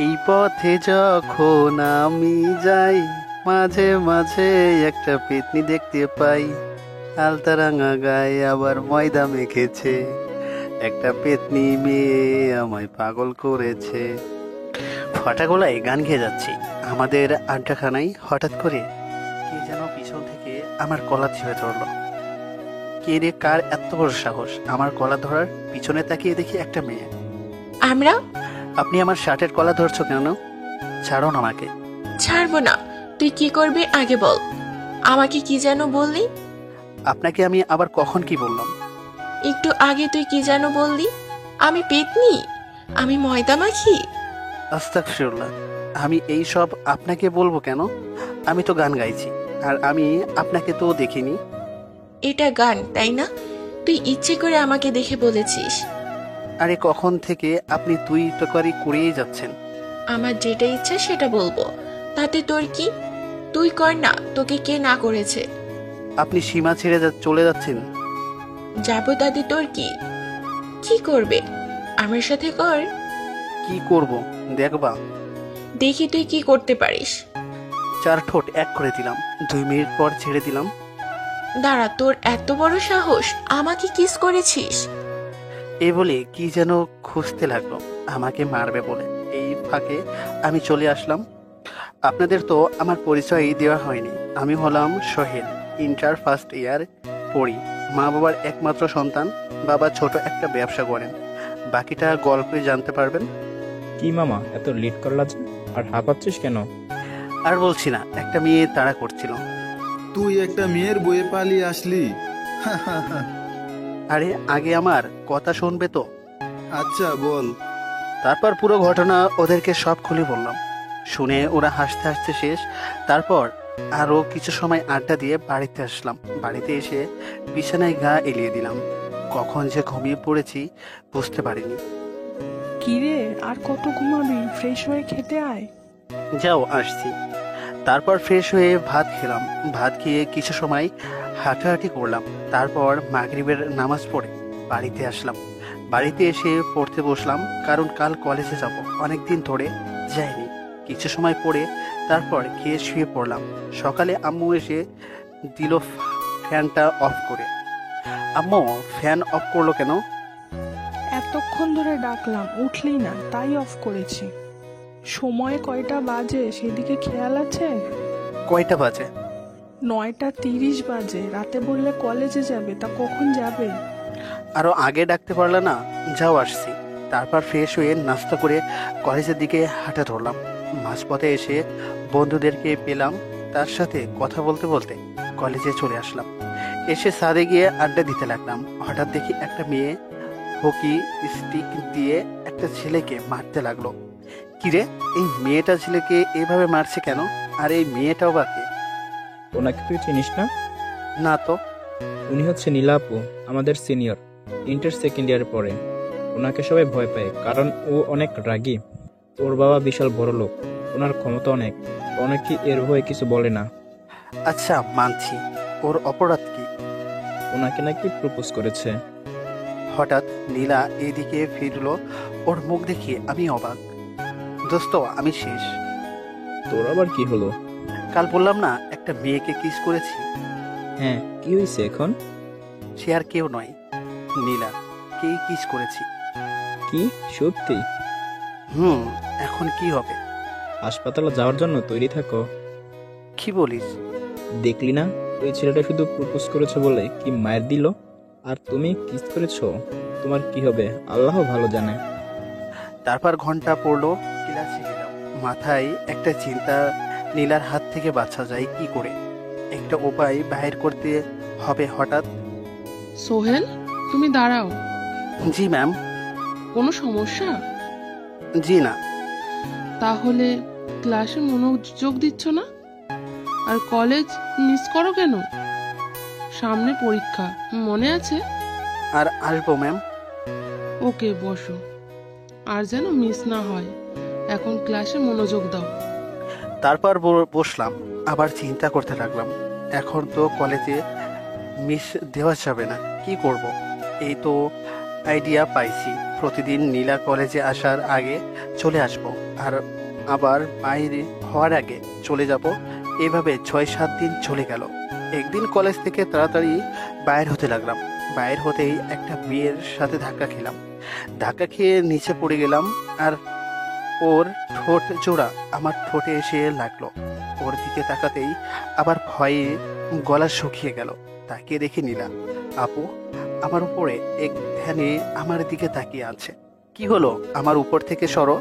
এই পথে যখন আমি যাই, মাঝে মাঝে একটা পেতনি দেখতে পাই। আলতা রাঙা গায়ে আবার ময়দা মেখেছে, একটা পেতনি মেয়ে আমায় পাগল করেছে। ফাটা গলায় গান গেয়ে যাচ্ছি আমাদের আড্ডাখানায়। হঠাৎ করে কে যেন পিছন থেকে আমার কলার চেপে ধরলো। কে রে, কার এত বড় সাহস আমার কলা ধরার? পিছনে তাকিয়ে দেখি একটা মেয়ে। আমরা? আপনি আমার শার্টের কলা ধরছো কেন? ছাড়ুন আমাকে। ছাড়বো না। তুই কি করবি আগে বল। আমাকে কি যেন বললি? আপনাকে আমি আবার কখন কি বললাম? একটু আগে তুই কি যেন বললি? আমি পেতনি? আমি ময়দা মাখি? আস্তাগফিরুল্লাহ, আমি এই সব আপনাকে বলবো কেন? আমি তো গান গাইছি, আর আমি আপনাকে তো দেখিনি। এটা গান তাই না? তুই ইচ্ছে করে আমাকে দেখে বলেছিস। আরে কখন থেকে আপনি তুই তকারি করেই যাচ্ছেন। আমার যেটা ইচ্ছা সেটা বলবো, তাতে তোর কি? তুই কর না, তোকে কে না করেছে? আপনি সীমা ছেড়ে চলে যাচ্ছেন। যাবো তাতে তোর কি? কি করবে আমার সাথে কর। কি করব দেখবা? দেখি তুই কি করতে পারিস। 4 ঠোঁট এক করে দিলাম, 2 মিনিট পর ছেড়ে দিলাম। দাঁড়া, তোর এত বড় সাহস আমাকে কিস করেছিস? এই বলে কি যেন খুঁজতে লাগলো আমাকে মারবে বলে। এই ফাঁকে আমি চলে আসলাম। আপনাদের তো আমার পরিচয় দেওয়া হয়নি। আমি হলাম সোহেল, ইন্টার ফার্স্ট ইয়ার পড়ি। মা বাবার একমাত্র সন্তান। বাবা ছোট একটা ব্যবসা করেন। বাকিটা গল্পে জানতে পারবেন। কি মামা, এত লেট করলা যে? আর হাঁপাচ্ছিস কেন? আর বলছি না, একটা মেয়ে তাড়া করছিল। তুই একটা মেয়ের বয়ে পালিয়ে আসলি? আরে আগে আমার কথা শুনবে তো। আচ্ছা বল। তারপর পুরো ঘটনা ওদেরকে সব খুলে বললাম। শুনে ওরা হাসতে হাসতে শেষ। তারপর আরো কিছু সময় আড্ডা দিয়ে বাড়িতে আসলাম। বাড়িতে এসে বিছানায় গা এলিয়ে দিলাম। কখন যে ঘুমিয়ে পড়েছি বুঝতে পারিনি। কিরে, আর কত ঘুমাবি? ফ্রেশ হয়ে খেতে আয়। যাও, আসছি। তারপর ফ্রেশ হয়ে ভাত খেলাম। ভাত খেয়ে কিছু সময় হাঁটাহাঁটি করলাম। তারপর মাগরিবের নামাজ পড়ে বাড়িতে আসলাম। বাড়িতে এসে পড়তে বসলাম, কারণ কাল কলেজে যাব। অনেকদিন ধরে যাইনি। কিছু সময় পড়ে তারপর খেয়ে শুয়ে পড়লাম। সকালে আম্মু এসে দিল ফ্যানটা অফ করে। আম্মু, ফ্যান অফ করলো কেন? এতক্ষণ ধরে ডাকলাম, উঠলি না, তাই অফ করেছি। সময় কয়টা বাজে সেদিকে খেয়াল আছে? কয়টা বাজে? 9:30 বাজে। রাতে বললে কলেজে যাবে, তা কখন যাবে? আরো আগে ডাকতে পারলে না? যাও, আসছি। তারপর ফ্রেশ হয়ে নাস্তা করে কলেজের দিকে হাঁটা ধরলাম। মাঝপথে এসে বন্ধুদেরকে পেলাম। তার সাথে কথা বলতে বলতে কলেজে চলে আসলাম। এসে ছাদে গিয়ে আড্ডা দিতে লাগলাম। হঠাৎ দেখি একটা মেয়ে হকি স্টিক দিয়ে একটা ছেলেকে মারতে লাগলো। কিরে, এই মেয়েটা ছেলেকে এভাবে মারছে কেন? আর এই মেয়েটাও বা কে? ওনাকে তুই চিনিস না? না তো। উনি হচ্ছে নীলা আপু, আমাদের সিনিয়র, ইন্টার সেকেন্ড ইয়ারে পড়ে। ওনাকে সবাই ভয় পায় কারণ ও অনেক রাগী। ওর বাবা বিশাল বড় লোক, ওনার ক্ষমতা অনেক। অনেকে এর ভয়ে কিছু বলে না। আচ্ছা, মানছি। ওর অপরাধ কি? ওনাকে নাকি প্রপোজ করেছে। হঠাৎ নীলা এদিকে ফিরলো। ওর মুখ দেখে আমি অবাক। দোস্ত, আমি শেষ। তোর আবার কি হলো? কাল বললাম না একটা মেয়েকে কিস করেছি? হ্যাঁ, কি হয়েছে এখন? সে আর কেউ নয়, নীলা কেই কিস করেছি। কি সত্যি? এখন কি হবে? হাসপাতালে যাওয়ার জন্য তৈরি থাকো। কি বলিস? দেখলি না, ওই ছেলেটা শুধু প্রপোজ করেছে বলে কি মায়ের দিল, আর তুমি কিস করেছো। তোমার কি হবে আল্লাহ ভালো জানে। তারপর ঘন্টা পড়লো, ক্লাসে গেলাম। মাথায় একটা চিন্তা, নীলার হাত থেকে বাঁচা যায় কি করে? একটা উপায় বাহির করতে হবে। হঠাৎ, সোহেল, তুমি দাঁড়াও। জি ম্যাম। কোনো সমস্যা? জি না। তাহলে ক্লাসে মনোযোগ দিচ্ছ না আর কলেজ মিস করো কেন? সামনে পরীক্ষা, মনে আছে? আর আসবো ম্যাম। ওকে, বসো। আর যেন মিস না হয়। এখন ক্লাসে মনোযোগ দাও। তারপর বসলাম, আবার চিন্তা করতে লাগলাম। এখন তো কলেজে মিস দেওয়া যাবে না, কি করব? এই তো আইডিয়া পাইছি। প্রতিদিন নীলা কলেজে আসার আগে চলে আসব, আর আবার বাইরে হওয়ার আগে চলে যাব। এভাবে 6-7 দিন চলে গেল। একদিন কলেজ থেকে তাড়াতাড়ি বাইর হতে লাগলাম। বাইর হতেই একটা মেয়ের সাথে ধাক্কা খেলাম। ধাক্কা খেয়ে নিচে পড়ে গেলাম, আর ওর ঠোঁট জোড়া আমার ঠোঁটে এসে লাগলো। ওর দিকে তাকাতেই আবার ভয়ে গলা শুকিয়ে গেল। তাকিয়ে দেখে নিলাম আপু আমার উপরে এক ধ্যানে আমার দিকে তাকিয়ে আছে। কি হলো? আমার উপর থেকে সরো।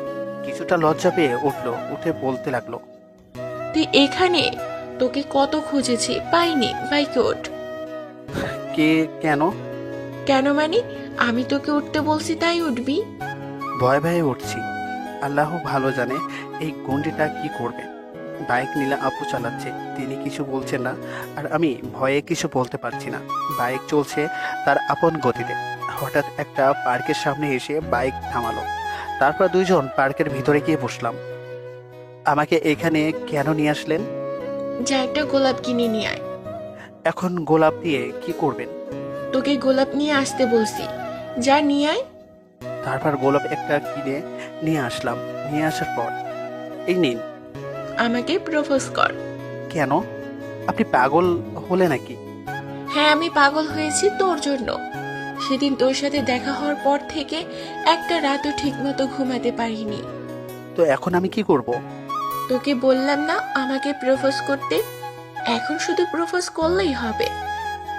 কিছুটা লজ্জা পেয়ে উঠলো, উঠে বলতে লাগলো, তুই এখানে? তোকে কত খুঁজেছি, পাইনি। বাইকে ওঠ। কে? কেন? কেন মানে? আমি তোকে উঠতে বলছি তাই উঠবি? ভয় ভয়ে উঠছি। আল্লাহ ভালো জানে এই গন্ডিটা কি করবে। বাইক নীলা আপু চালাচ্ছে, তিনি কিছু বলছেন না, আর আমি ভয়ে কিছু বলতে পারছি না। বাইক চলছে তার আপন গতিতে। হঠাৎ একটা পার্কের সামনে এসে বাইক থামালো। তারপর দুইজন পার্কের ভিতরে গিয়ে বসলাম। আমাকে এখানে কেন নিয়ে আসলেন? যা একটা গোলাপ কিনে নিয়ে আয়। এখন গোলাপ দিয়ে কি করবেন? তোকে গোলাপ নিয়ে আসতে বলছি, যা নিয়ে আয়। তারপর গোলাপ একটা কিনে নিয়ে আসলাম। নিয়ে আসার পর, এই নিন। আমাকে প্রপোজ কর। কেন? আপনি পাগল হলে নাকি? হ্যাঁ, আমি পাগল হয়েছি তোর জন্য। সেদিন তোর সাথে দেখা হওয়ার পর থেকে একটা রাতও ঠিক মতো ঘুমাতে পারিনি। তো এখন আমি কি করব? তোকে বললাম না আমাকে প্রপোজ করতে? এখন শুধু প্রপোজ করলেই হবে।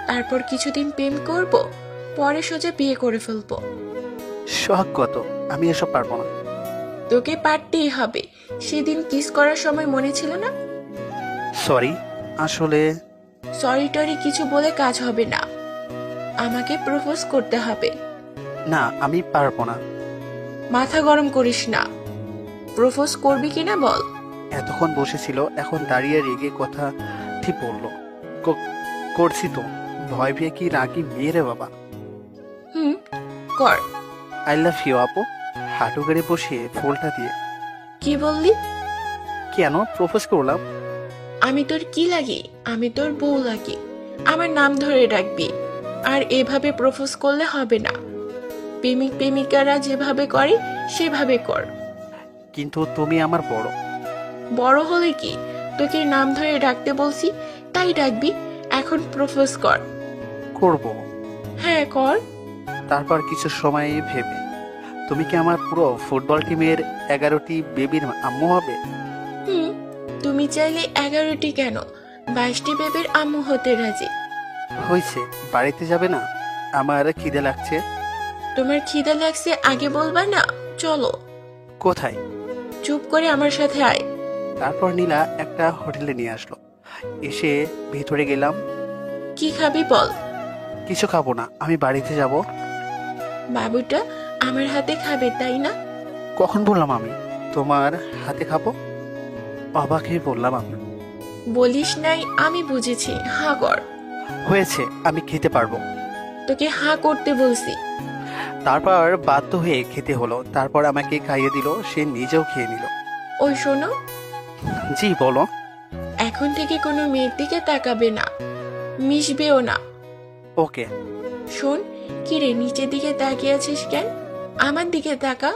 তারপর কিছুদিন প্রেম করব, পরে সোজা বিয়ে করে ফেলবো। শখ কত, আমি এসব পারবো না। তোকে পারতেই হবে। সেদিন কিস করার সময় মনে ছিল না? সরি, আসলে সরি টরি কিছু বলে কাজ হবে না। আমাকে প্রপোজ করতে হবে। না, আমি পারবো না। মাথা গরম করিস না। প্রপোজ করবি কিনা বল। এতক্ষণ বসেছিল, এখন দাঁড়িয়ে রেগে কথা ঠিক বললো। করছি তো। ভয় পেয়ে কি রাগি মেয়ে রে বাবা। হুম, কর। আই লাভ ইউ আপু। হাঁটু গেড়ে বসিয়ে ফুলটা দিয়ে। কি বললি? কেন প্রপোজ করলাম? আমি তোর কি লাগি? আমি তোর বউ লাগি। আমার নাম ধরে ডাকবি। আর এভাবে প্রপোজ করলে হবে না। প্রেমিক প্রেমিকারা যেভাবে করে সেভাবে কর। কিন্তু তুমি আমার বড়। বড় হলে কি? তোকে নাম ধরে ডাকতে বলছি, তাই ডাকবি। এখন প্রপোজ কর। করব। হ্যাঁ, কর। তারপর কিছু সময় ভেবে, তুমি কি আমার পুরো ফুটবল টিমের 11টি বেবির আম্মু হবে? হুম, তুমি চাইলে 11টি কেন 22টি বেবির আম্মু হতে রাজি। হয়েছে, বাড়িতে যাবে না? আমার খিদে লাগছে। তোমার খিদে লাগছে আগে বলবা না? চলো। কোথায়? চুপ করে আমার সাথে আয়। তারপর নীলা একটা হোটেলে নিয়ে আসলো। এসে ভেতরে গেলাম। কি খাবি বল। কিছু খাবো না, আমি বাড়িতে যাব। বাবুটা আমার হাতে খাবে তাই না? কখন বললাম আমি তোমার হাতে খাবো? অবাক হয়ে বললাম আমি। বলিস নাই, আমি বুঝেছি। হা কর। হয়েছে, আমি খেতে পারবো। তোকে হা করতে বলছি। তারপর বাধ্য হয়ে খেতে হলো। তারপর আমাকে খাইয়ে দিল, সে নিজেও খেয়ে নিল। ওই শোনো, জি বলো। এখন থেকে কোনো মেয়ের দিকে তাকাবে না, মিশবেও না। ওকে। শোন, কিরে নিচের দিকে তাকিয়ে আছিস কেন? আমার দিকে তাকা।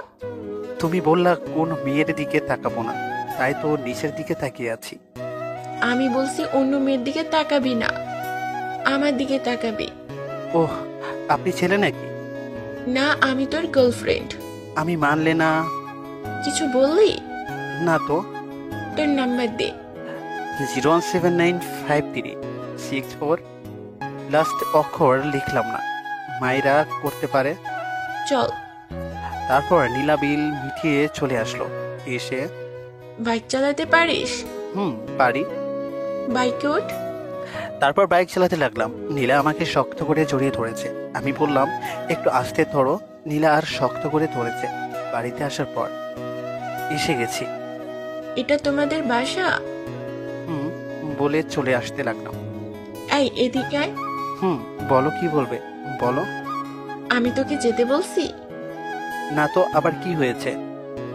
তুমি বললা কোন মেয়ের দিকে তাকাবো না, তাই তো নিচের দিকে তাকিয়ে আছি। আমি বলছি অন্য মেয়ের দিকে তাকাবি না, আমার দিকে তাকাবি। ওহ, আপনি ছেলে নাকি? না, আমি তোর গার্লফ্রেন্ড। আমি মানলে না? কিছু বললি? না তো। তোর নাম্বার দে। 0795364। লাস্ট অক্ষর লিখলাম না, মায়েরা করতে পারে। চল। তারপর নীলাবিল মিঠিয়ে চলে আসলো। এসে, বাইক চালাতে পারিস? পারি। বাইকে ওঠ। তারপর বাইক চালাতে লাগলাম। নীলা আমাকে শক্ত করে জড়িয়ে ধরেছে। আমি বললাম একটু আস্তে ধরো। নীলা আর শক্ত করে ধরেছে। বাড়িতে আসার পর এসে গেছি। এটা তোমাদের বাসা? বলে চলে আসতে লাগলাম। এই এদিকে আয়। বলো, কি বলবে বলো। আমি তোকে যেতে বলছি। না তো, আবার কি হয়েছে?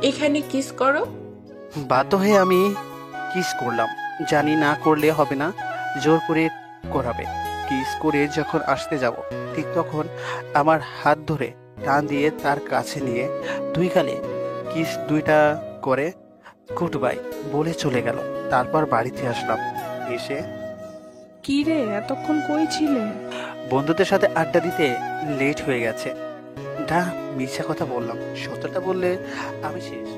এখানে কিস করো। বাধ্য হয়ে আমি কিস করলাম। জানি না করলে হবে না, জোর করে করাবে। কিস করে যখন আসতে যাব, ঠিক তখন আমার হাত ধরে টান দিয়ে তার কাছে নিয়ে দুই গালে কিস দুইটা করে গুড বাই বলে চলে গেল। তারপর বাড়িতে আসলাম। এসে কি রে, এতক্ষণ কই ছিলে? বন্ধুদের সাথে আড্ডা দিতে লেট হয়ে গেছে। না, মিথ্যা কথা বললাম, সত্যটা বললে আমি শেষ।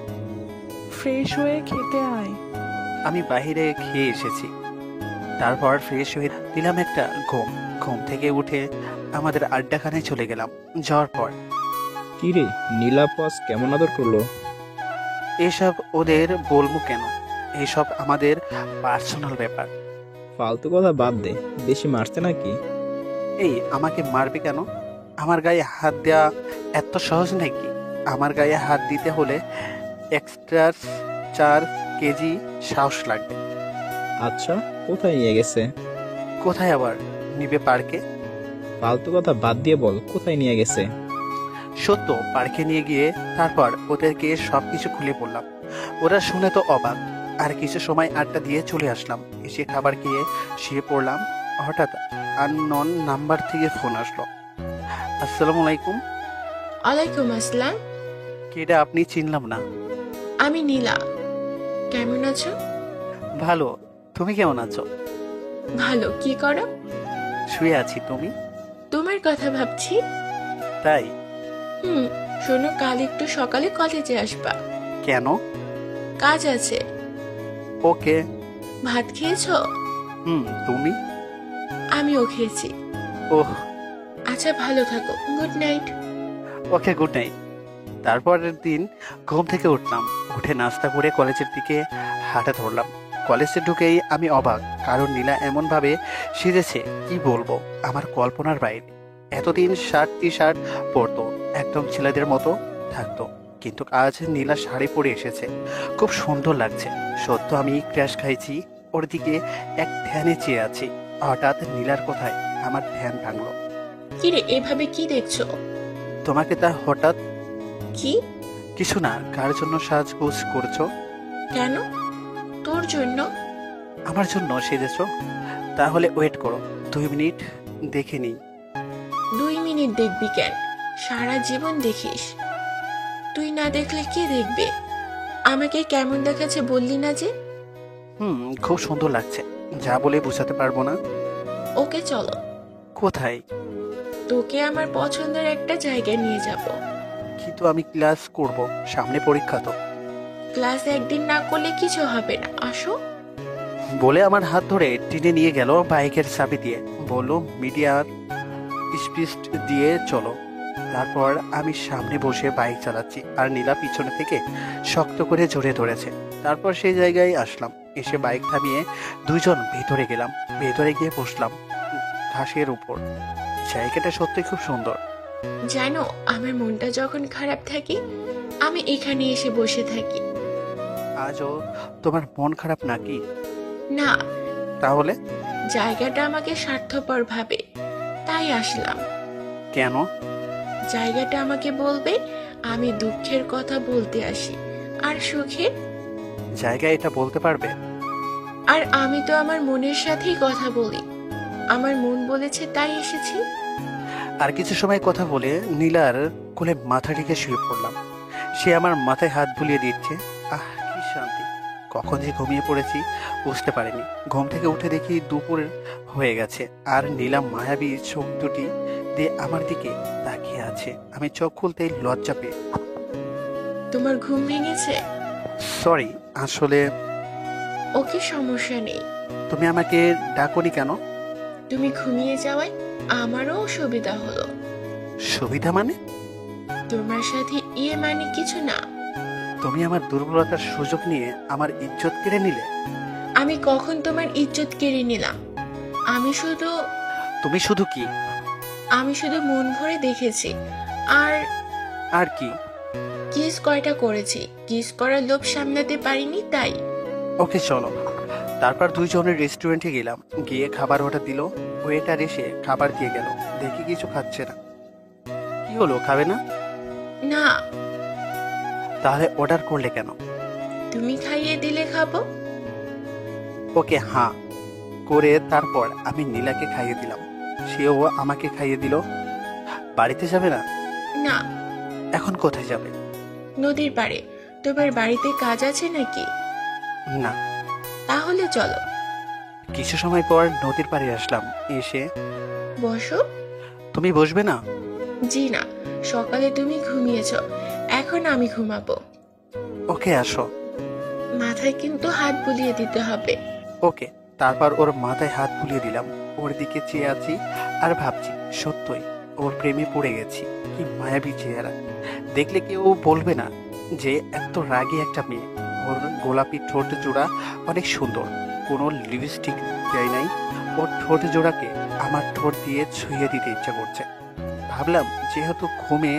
ফ্রেশ হয়ে খেতে আয়। আমি বাইরে খেয়ে এসেছি। তারপর ফ্রেশ হয়ে দিলাম একটা ঘুম। ঘুম থেকে উঠে আমাদের আড্ডাখানায় চলে গেলাম। যাওয়ার পর কি রে, নীলাপস কেমন আদর করলো? এসব ওদের বলবো কেন? এসব আমাদের পার্সোনাল ব্যাপার। ফালতু কথা বাদ দে, বেশি মারছে নাকি? এই, আমাকে মারবে কেন? আমার গায়ে হাত দেওয়া এত সহজ নাকি? আমার গায়ে হাত দিতে হলে এক্সট্রা 4 কেজি সাহস লাগবে। আচ্ছা, কোথায় নিয়ে গেছে? কোথায় আবার নিবে? পার্কে। ফালতু কথা বাদ দিয়ে বল, কোথায় নিয়ে গেছে? সত্য, পার্কে নিয়ে গিয়ে তারপর ওদেরকে সবকিছু খুলে বললাম। ওরা শুনে তো অবাক। আর কিছু সময় আড্ডা দিয়ে চলে আসলাম। এসে খাবার খেয়ে শুয়ে পড়লাম। হঠাৎ আননোন নাম্বার থেকে ফোন আসলো। আসসালামু আলাইকুম। ওয়ালাইকুম আসসালাম। কেডা আপনি? চিনলাম না। আমি নীলা। কেমন আছো? ভালো, তুমি কেমন আছো? ভালো। কি করো? শুয়ে আছি। তুমি? তোমার কথা ভাবছি। তাই? শোনো, কাল একটু সকালে কলেজে আসবা। কেন? কাজ আছে। ওকে। ভাত খেয়েছো? তুমি? আমিও খেয়েছি। ওহ, আচ্ছা, ভালো থাকো। Good night. Okay, good night. তারপরের দিন ঘুম থেকে উঠলাম। উঠে নাস্তা করে কলেজের দিকে হাঁটা ধরলাম। কলেজে ঢুকেই আমি অবাক, কারণ নীলা এমন ভাবে সেজেছে কি বলবো, আমার কল্পনার বাইরে। এতদিন শার্ট টি শার্ট পরতো, একদম ছেলেদের মতো থাকতো, কিন্তু আজ নীলা শাড়ি পরে এসেছে। খুব সুন্দর লাগছে। সত্য আমি ক্র্যাশ খাইছি। ওর দিকে এক ধ্যানে চেয়ে আছি। হঠাৎ নীলার কোথায় আমার ধ্যান ভাঙলো। কিরে, এভাবে কি দেখছো? তোমাকে তা হঠাৎ? কি? কিছু না। কার জন্য সাজগোজ করছো? কেন? তোর জন্য। আমার জন্য সেজেছো? তাহলে ওয়েট করো, 2 মিনিট দেখে নিই। 2 মিনিট দেখবি কেন? সারা জীবন দেখিস। তুই না দেখলে কে দেখবে? আমাকে কেমন দেখাচ্ছে বললি না যে? খুব সুন্দর লাগছে, যা বলে বোঝাতে পারবো না। ওকে, চলো। কোথায়? তোকে আমার পছন্দের একটা জায়গায় নিয়ে যাব। কিন্তু আমি ক্লাস করব, সামনে পরীক্ষা তো। ক্লাস একদিন না করলে কিছু হবে না, আসো। বলে আমার হাত ধরে টেনে নিয়ে গেল বাইকের চাবি দিয়ে। বললো মিডিয়ার স্পিড দিয়ে চলো। তারপর আমি সামনে বসে বাইক চালাচ্ছি, আর নীলা পিছনে থেকে শক্ত করে জড়িয়ে ধরেছে। তারপর সেই জায়গায় আসলাম। এসে বাইক থামিয়ে দুইজন ভেতরে গেলাম। ভেতরে গিয়ে বসলাম ঘাসের উপর। জায়গাটা সত্যি খুব সুন্দর। জানো, আমার মনটা যখন খারাপ থাকে আমি এখানে এসে বসে থাকি। আজও তোমার মন খারাপ নাকি? না, তাহলে? জায়গাটা আমাকে স্বার্থপর ভাবে, তাই আসলাম। কেন? জায়গাটা আমাকে বলবে আমি দুঃখের কথা বলতে আসি, আর সুখের। জায়গা এটা বলতে পারবে? আর আমি তো আমার মনের সাথেই কথা বলি। আমার মন বলেছে তাই এসেছি। আর কিছু সময় কথা বলে নীলার কোলে মাথা রেখে শুয়ে পড়লাম। সে আমার মাথায় হাত বুলিয়ে দিচ্ছে। আহ, কি শান্তি! কখন যে ঘুমিয়ে পড়েছি বুঝতে পারিনি। ঘুম থেকে উঠে দেখি দুপুর হয়ে গেছে, আর নীলা মায়াবী চোখ দুটি দিয়ে আমার দিকে তাকিয়ে আছে। আমি চোখ খুলতেই লজ্জা পেয়ে। তোমার ঘুম ভেঙেছে? সরি, আসলে। ওকে, সমস্যা নেই। তুমি আমাকে ডাকোনি কেন? তুমি ঘুমিয়ে যাওয়ায় আমারও সুবিধা হলো। সুবিধা মানে? তোমার সাথে মানে কিছু না। তুমি আমার দুর্বলতার সুযোগ নিয়ে আমার ইজ্জত কেড়ে নিলে। আমি কখন তোমার ইজ্জত কেড়ে নিলাম? আমি শুধু কি? আমি শুধু মন ভরে দেখেছি। আর কি? কিস কয়টা করেছি, কিস করার লোভ সামলাতে পারিনি, তাই। ওকে, চলো। তারপর দুইজনের রেস্টুরেন্টে গেলাম। গিয়ে খাবার অর্ডার দিল। ওয়েটার এসে খাবার দিয়ে গেল। দেখি কিছু খাচ্ছে না। কি হলো, খাবে না? না। তাহলে অর্ডার করলে কেন? তুমি খাইয়ে দিলে খাবো। ওকে, হ্যাঁ করে তারপর আমি নীলাকে খাইয়ে দিলাম। সেও আমাকে খাইয়ে দিল। বাড়িতে যাবে না? না। এখন কোথায় যাবে? নদীর পাড়ে। তোমার বাড়িতে কাজ আছে নাকি? না। তাহলে চলো। কিছু সময় পর নদীর পাড়ে আসলাম। এসে বসো। তুমি বসবে না? জি না, সকালে তুমি ঘুমিয়েছ, এখন আমি ঘুমাবো। ওকে, আসো। মাথায় কিন্তু হাত বুলিয়ে দিতে হবে। ওকে। তারপর ওর মাথায় হাত বুলিয়ে দিলাম। ওর দিকে চেয়ে আছি আর ভাবছি, সত্যই ওর প্রেমে পড়ে গেছি। কি মায়াবী চেহারা, দেখলে কেউ বলবে না যে এত রাগী একটা মেয়ে। ওর গোলাপি ঠোঁট জোড়া অনেক সুন্দর, কোনো লিপস্টিক দেয় নাই। ওর ঠোঁট জোড়াকে আমার ঠোঁট দিয়ে ছুঁয়ে দিতে ইচ্ছা করছে। ভাবলাম যেহেতু ঘুমে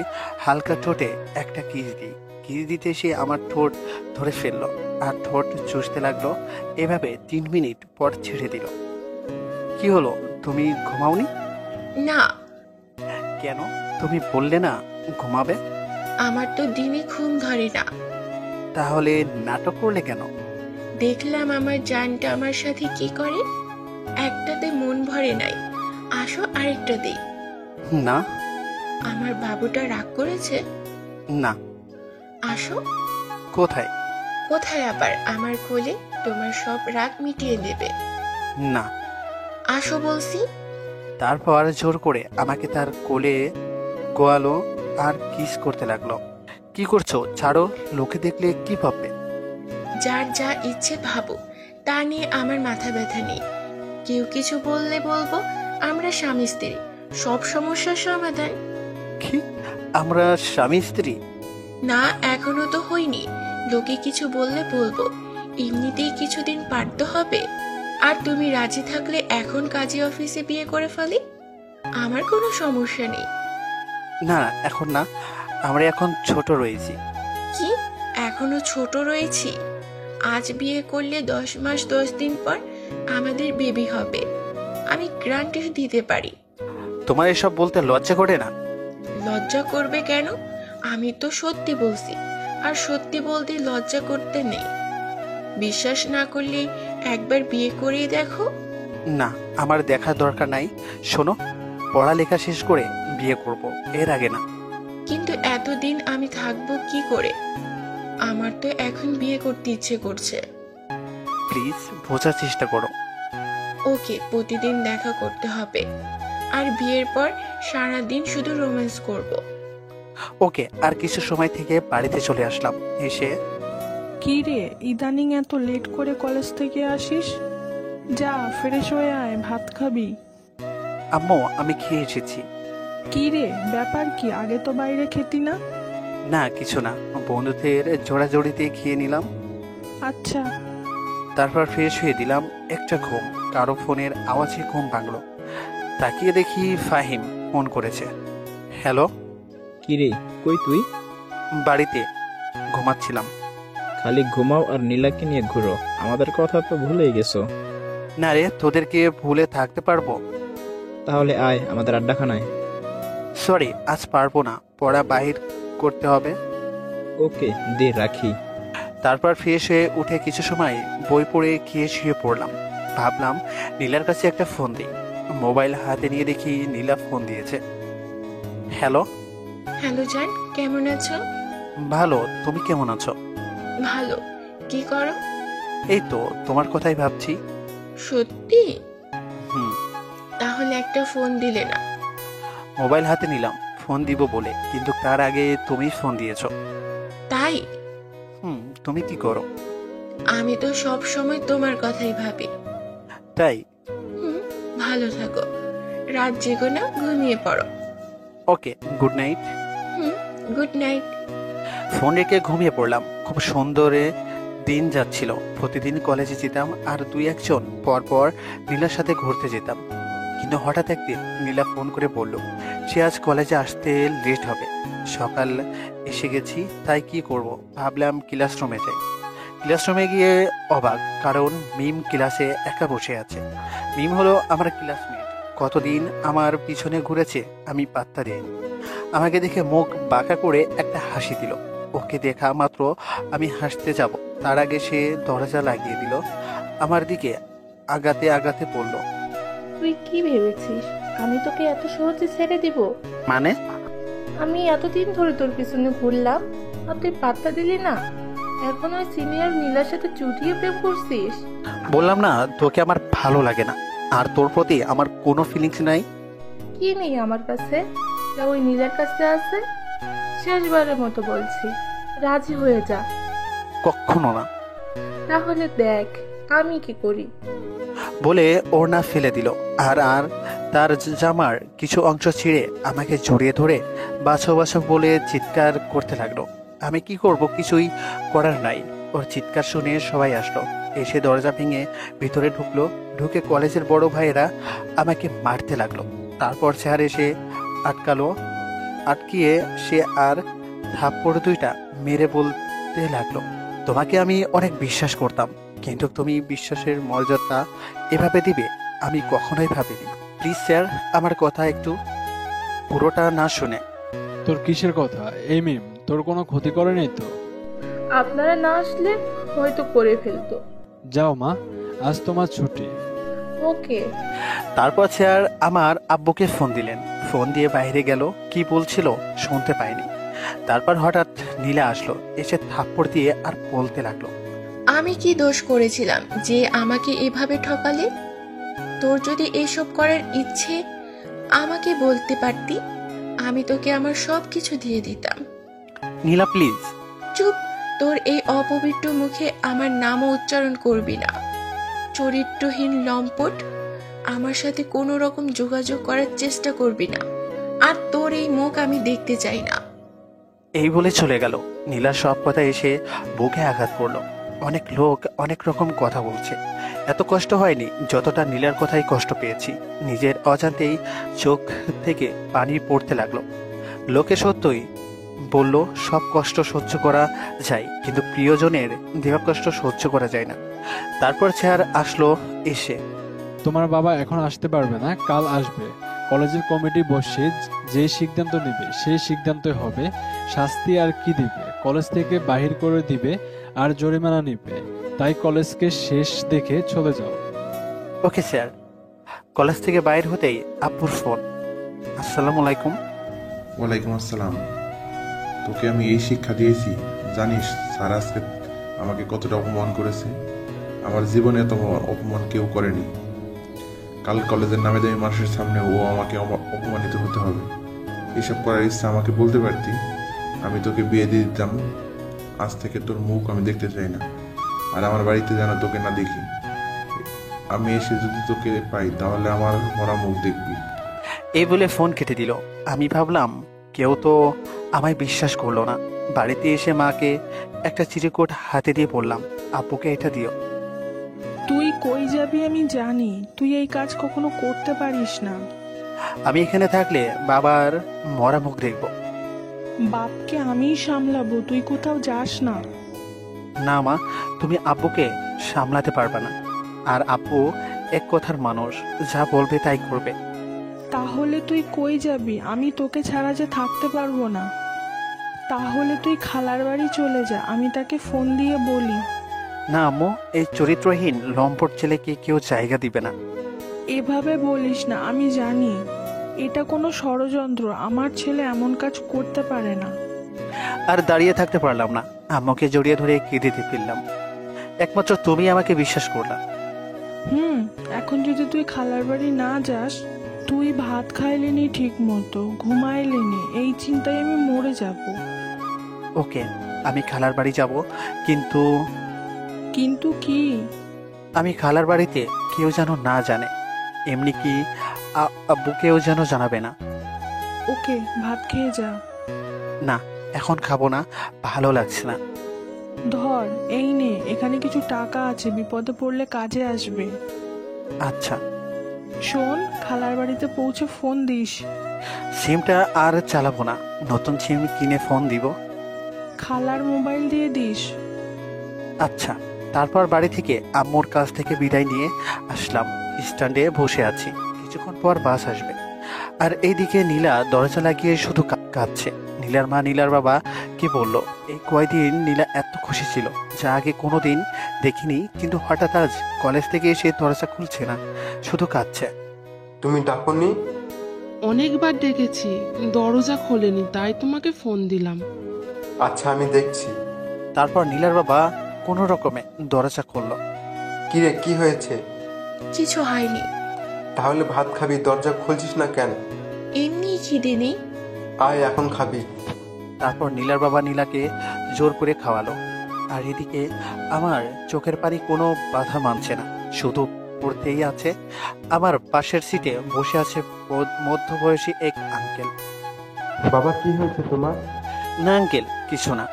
হালকা ঠোঁটে একটা কিস দিই। কিস দিতে সে আমার ঠোঁট ধরে ফেললো আর ঠোঁট চুষতে লাগলো। এভাবে 3 মিনিট পর ছেড়ে দিল। কি হলো, তুমি ঘুমাওনি? না। কেন? তুমি বললে না ঘুমাবে। আমার তো দিনে ঘুম ধরে না। তাহলে নাটক করলে কেন? দেখলাম আমার জানটা আমার সাথে কি করে। একটাতে মন ভরে নাই, আসো আরেকটা দিই। না। আমার বাবুটা রাগ করেছে? না। আসো। কোথায়? কোথায় আবার, আমার কোলে, তোমার সব রাগ মিটিয়ে দেবে। না। আসো বলছি। তারপর জোর করে আমাকে তার কোলে গোয়ালো আর কিস করতে লাগলো। কি করছো? ছাড়ো, লোকে দেখলে কি ভাববে? যার যা ইচ্ছে ভাবো, তা নিয়ে আমার মাথা ব্যথা নেই। কেউ কিছু বললে বলবো আমরা স্বামী স্ত্রী, সব সমস্যার সমাধান। কি আমরা স্বামী স্ত্রী? না, এখনো তো হইনি। লোকে কিছু বললে বলবো, এমনিতেই কিছুদিন পারতে হবে। আর তুমি রাজি থাকলে এখন কাজী অফিসে বিয়ে করে ফেলি, আমার কোনো সমস্যা নেই। না, এখন না, আমরা এখন ছোট রয়েছি। কি এখনো ছোট রয়েছি? আজ বিয়ে করলে 10 মাস 10 দিন পর আমাদের বেবি হবে, আমি গ্যারান্টি দিতে পারি। তোমার এসব বলতে লজ্জা করে না? লজ্জা করবে কেন? আমি তো সত্যি বলছি, আর সত্যি বলতে লজ্জা করতে নেই। বিশ্বাস না করলে একবার বিয়ে করিয়ে দেখো। না, আমার দেখার দরকার নাই। শোনো, পড়ালেখা শেষ করে বিয়ে করব, এর আগে না। কিন্তু এতদিন আমি থাকবো কি করে? আমার তো এখন বিয়ে করতে ইচ্ছে করছে। প্লিজ বোঝার চেষ্টা করো। ওকে, প্রতিদিন দেখা করতে হবে, আর বিয়ের পর সারাদিন শুধু রোম্যান্স করব। ওকে। আর কিছু সময় থেকে বাড়িতে চলে আসলাম। এসে কি রে, ইদানিং এত লেট করে কলেজ থেকে আসিস? যা ফ্রেশ হয়ে আয়, ভাত খাবি। আম্মু, আমি খেয়ে এসেছি। কি রে, ব্যাপার কি? আগে তো বাইরে খেতি না? না, কিছু না, বন্ধুদের জোড়াজড়িতে খেয়ে নিলাম। আচ্ছা। তারপর ফ্রেশ হয়ে দিলাম। একটা ঘুম, কারো ফোনের আওয়াজে ঘুম ভাঙলো। তাকিয়ে দেখি ফাহিম ফোন করেছে। হ্যালো। কি রে, কই তুই? বাড়িতে ঘুমাচ্ছিলাম। খালি ঘুমাও আর নীলাকে নিয়ে ঘুরো, আমাদের কথা তো ভুলেই গেছো। না রে, তোদেরকে ভুলে থাকতে পারবো? তাহলে আয় আমাদের আড্ডাখানায়। সরি, আজ পারবো না, পড়া বাহির করতে হবে। ওকে, দে রাখি। তারপর ফ্রেশ হয়ে উঠে কিছু সময় বই পড়ে খেয়ে শুয়ে পড়লাম। ভাবলাম নীলার কাছে একটা ফোন দিই। মোবাইল হাতে নিয়ে দেখি নীলা ফোন দিয়েছে। হ্যালো। হ্যালো জান, কেমন আছো? ভালো, তুমি কেমন আছো? ভালো। কি করো? এই তো তোমার কথাই ভাবছি। সত্যি? হুম। তাহলে একটা ফোন দিলে না? মোবাইল হাতে নিলাম ফোন দিব বলে, কিন্তু তার আগে তুমি ফোন দিয়েছো। তাই? তুমি কি করো? আমি তো সব সময় তোমার কথাই ভাবি। তাই? ভালো থাকো, রাত জেগো না, ঘুমিয়ে পড়ো। Okay, good night. Good night. Phone রেখে ঘুমিয়ে পড়লাম। খুব সুন্দরে দিন যাচ্ছিল। প্রতিদিন কলেজে যেতাম আর 2-1 পর পর নীলার সাথে ঘুরতে যেতাম। কিন্তু হঠাৎ একদিন নীলা ফোন করে বলল সে আজ কলেজে আসতে লেট হবে। সকাল এসে গেছি, তাই কি করব, ভাবলাম ক্লাসরুমে যাই। ক্লাসরুমে গিয়ে অবাক, কারণ মিম ক্লাসে একা বসে আছে। মিম হলো আমার ক্লাসমেট, কতদিন আমার পিছনে ঘুরেছে আমি পাত্তা দিইনি। আমাকে দেখে মুখ বাঁকা করে একটা হাসি দিল। ওকে দেখা মাত্র আমি হাসতে যাব, তার আগে সে দরজা লাগিয়ে দিল। আমার দিকে আগাতে আগাতে বলল, তুই কি ভেবেছিস আমি তোকে এত সহজে ছেড়ে দিব? মানে? আমি এতদিন ধরে তোর পিছনে ঘুরলাম আর তুই পাত্তা দিলি না। এখন ওই সিনিয়র নীলার সাথে চুটিয়ে প্রেম করছিস? বললাম না তোকে আমার ভালো লাগে না, আর তোর প্রতি আমার কোনো ফিলিংস নাই। কি নেই আমার কাছে, যা ওই নীলার কাছে আছে। শেষবারের মতো বলছি, রাজি হয়ে যা। কখনো না। তাহলে দেখ আমি কি করি। বলে ওড়না ফেলে দিল আর আর তার জামার কিছু অংশ ছিঁড়ে আমাকে জড়িয়ে ধরে বাছো বাছো বলে চিৎকার করতে লাগলো। আমি কি করব, কিছুই করার নাই। ওর চিৎকার শুনে সবাই আসলো, এসে দরজা ভেঙে ভিতরে ঢুকলো। ঢুকে কলেজের বড় ভাইয়েরা আমাকে মারতে লাগলো। তারপর স্যার এসে আটকিয়ে সে আর থাপ্পড় দুইটা মেরে বলতে লাগলো, তোমাকে আমি অনেক বিশ্বাস করতাম, কিন্তু তুমি বিশ্বাসের মর্যাদা এভাবে দিবে আমি কখনোই ভাবিনি। প্লিজ স্যার, আমার কথা একটু পুরোটা না শুনে। তোর কিসের কথা? এই মিম তোর কোনো ক্ষতি করেনি তো? আপনারা না আসলে হয়তো করে ফেলতো। যাও মা, আজ তোমার ছুটি। ওকে। তারপর স্যার আমার আব্বুকে ফোন দিলেন। ফোন দিয়ে বাইরে গেল, কি বলছিল শুনতে পাইনি। তারপর হঠাৎ নীলা আসলো, এসে থাপ্পড় দিয়ে আর বলতে লাগলো, আমি কি দোষ করেছিলাম যে আমাকে এভাবে ঠকালে? তোর যদি এইসব করার ইচ্ছে আমাকে বলতে পারতি, আমি তোকে আমার সব কিছু দিয়ে দিতাম। নীলা প্লিজ। চুপ, তোর এই অপবিত্র মুখে আমার নামও উচ্চারণ করবি না। চরিত্রহীন লম্পট, আমার সাথে কোনো রকম যোগাযোগ করার চেষ্টা করবি না, আর তোর এই মুখ আমি দেখতে চাই না। এই বলে চলে গেল। নীলার সব কথা এসে বুকে আঘাত করলো। অনেক লোক অনেক রকম কথা বলছে, এত কষ্ট হয়নি যতটা নীলার কথাই কষ্ট পেয়েছি। নিজের অজান্তেই চোখ থেকে পানি পড়তে লাগলো। লোকে সত্যই বলল সব কষ্ট সহ্য করা যায়, কিন্তু প্রিয়জনের দেওয়া কষ্ট সহ্য করা যায় না। তারপর স্যার আসলো, এসে তোমার বাবা এখন আসতে পারবে না, কাল আসবে। কলেজের কমিটি বসে যে সিদ্ধান্ত নেবে সেই সিদ্ধান্তই হবে। শাস্তি আর কি দিবে? কলেজ থেকে বাহির করে দিবে আর জরিমানা নিবে। তাই কলেজকে শেষ দেখে চলে যাও। Okay sir. কলেজ থেকে বাইর হতেই আব্বুর ফোন। আসসালামু আলাইকুম। ওয়ালাইকুম আসসালাম। তোকে আমি এই শিক্ষা দিয়েছি, জানিস স্যার আজকে আমাকে কতটা অপমান করেছে? আমার জীবনে এত অপমান কেউ করেনি। কাল কলেজের নামে দামি মানুষের সামনে ও আমাকে অপমানিত হতে হবে। এসব করার ইচ্ছা আমাকে বলতে পারতি, আমি তোকে বিয়ে দিয়ে দিতাম। আজ থেকে তোর মুখ আমি দেখতে চাই না, আর আমার বাড়িতে যেন তোকে না দেখি। আমি এসে যদি তোকে পাই তাহলে আমার মরা মুখ দেখবি। এই বলে ফোন কেটে দিল। আমি ভাবলাম কেউ তো আমায় বিশ্বাস করলো না। বাড়িতে এসে মাকে একটা চিরকুট হাতে দিয়ে বললাম, আব্বুকে এটা দিও। তুই কই যাবি আমি জানি, তুই এই কাজ কখনো করতে পারিস না। আমি এখানে থাকলে বাবার মরা মুখ দেখব। বাপকে আমিই সামলাবো, তুই কোথাও যাস না। না মা, তুমি আব্বুকে সামলাতে পারবে না, আর আব্বু এক কথার মানুষ, যা বলবে তাই করবে। তাহলে তুই কই যাবি? আমি তোকে ছাড়া যে থাকতে পারবো না। তাহলে তুই খালার বাড়ি চলে যা, আমি তাকে ফোন দিয়ে বলি। না আম্মু, এই চরিত্রহীন লম্পট ছেলেকে কেউ জায়গা দিবে না। এভাবে বলিস না, আমি জানি এটা কোনো ষড়যন্ত্র। আমার ছেলে এমন কাজ করতে পারে না। আর দাঁড়িয়ে থাকতে পারলাম না, আম্মুকে জড়িয়ে ধরে কেঁদে ফেললাম। একমাত্র তুমি আমাকে বিশ্বাস করলা। এখন যদি তুই খালার বাড়ি না যাস, তুই ভাত খাইলেনি ঠিক মতো, ঘুমাইলেনি, এই চিন্তায় আমি মরে যাব। ওকে, আমি খালার বাড়ি যাব, কিন্তু কিন্তু কি? আমি খালার বাড়িতে কেউ যেন না জানে, এমনি কি আব্বুকেও যেন জানাবে না। ওকে, ভাত খেয়ে যা। না, এখন খাবো না, ভালো লাগছে না। ধর, এই নে, এখানে কিছু টাকা আছে, বিপদে পড়লে কাজে আসবে। আচ্ছা। শোন, খালার বাড়িতে পৌঁছে ফোন দিস। সিমটা আর চালাবো না, নতুন সিম কিনে ফোন দিব। খালার মোবাইল দিয়ে দিস। আচ্ছা। তারপর বাড়ি থেকে আম্মুর কাছ থেকে বিদায় নিয়ে আসলাম। স্ট্যান্ডে বসে আছি, কিছুক্ষণ পর বাস আসবে। আর এইদিকে নীলা দরজা লাগিয়ে শুধু কাঁদছে। নীলার মা নীলার বাবা কি বলল, এই কয়দিন নীলা এত খুশি ছিল যা আগে কোনোদিন দেখিনি, কিন্তু হঠাৎ আজ কলেজ থেকে এসে দরজা খুলছে না, শুধু কাঁদছে। তুমি ডাকনি? অনেকবার ডেকেছি, দরজা খোলেনি, তাই তোমাকে ফোন দিলাম। আচ্ছা, আমি দেখছি। তারপর নীলার বাবা কোনো রকমে দরজা খুলল। কিরে, কি হয়েছে? কিছু হয়নি। তাহলে ভাত খাবি, দরজা খুলছিস না কেন? এমনি খিদে নেই। আয়, এখন খাবি। তারপর নীলার বাবা নীলাকে জোর করে খাওয়ালো। আর এদিকে আমার চোখের পানি কোনো বাধা মানছে না, শুধু পড়তেই আছে। আমার পাশের সিটে বসে আছে মধ্যবয়সী এক আঙ্কেল। বাবা, কি হয়েছে তোমার? না আঙ্কেল, কিছু না।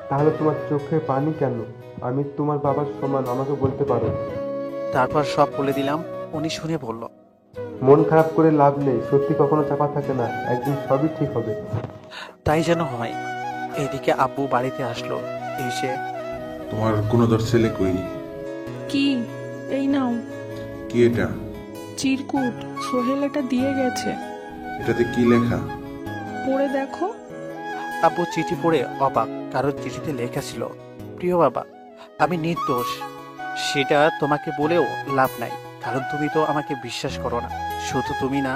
তাহলে তোমার চোখে পানি কেন? আমি তোমার বাবার সমান, আমাকে বলতে পারো। তারপর সব বলে দিলাম। উনি শুনে বলল, মন খারাপ করে লাভ নেই, সত্যি কখনো চাপা থাকে না, একদিন সবই ঠিক হবে। তাই যেন হয়। এদিকে আব্বু বাড়িতে আসলো। এসে, তোমার গুণধর ছেলে কই? কি? এই নাও কি এটা? চিরকুট, সোহেল এটা দিয়ে গেছে। এটাতে কি লেখা? পড়ে দেখো। আব্বু চিঠি পড়ে অবাক, কারণ চিঠিতে লেখা ছিল, প্রিয় বাবা, আমি নির্দোষ। সেটা তোমাকে বলেও লাভ নাই, কারণ তুমি তো আমাকে বিশ্বাস করো না। শুধু তুমি না,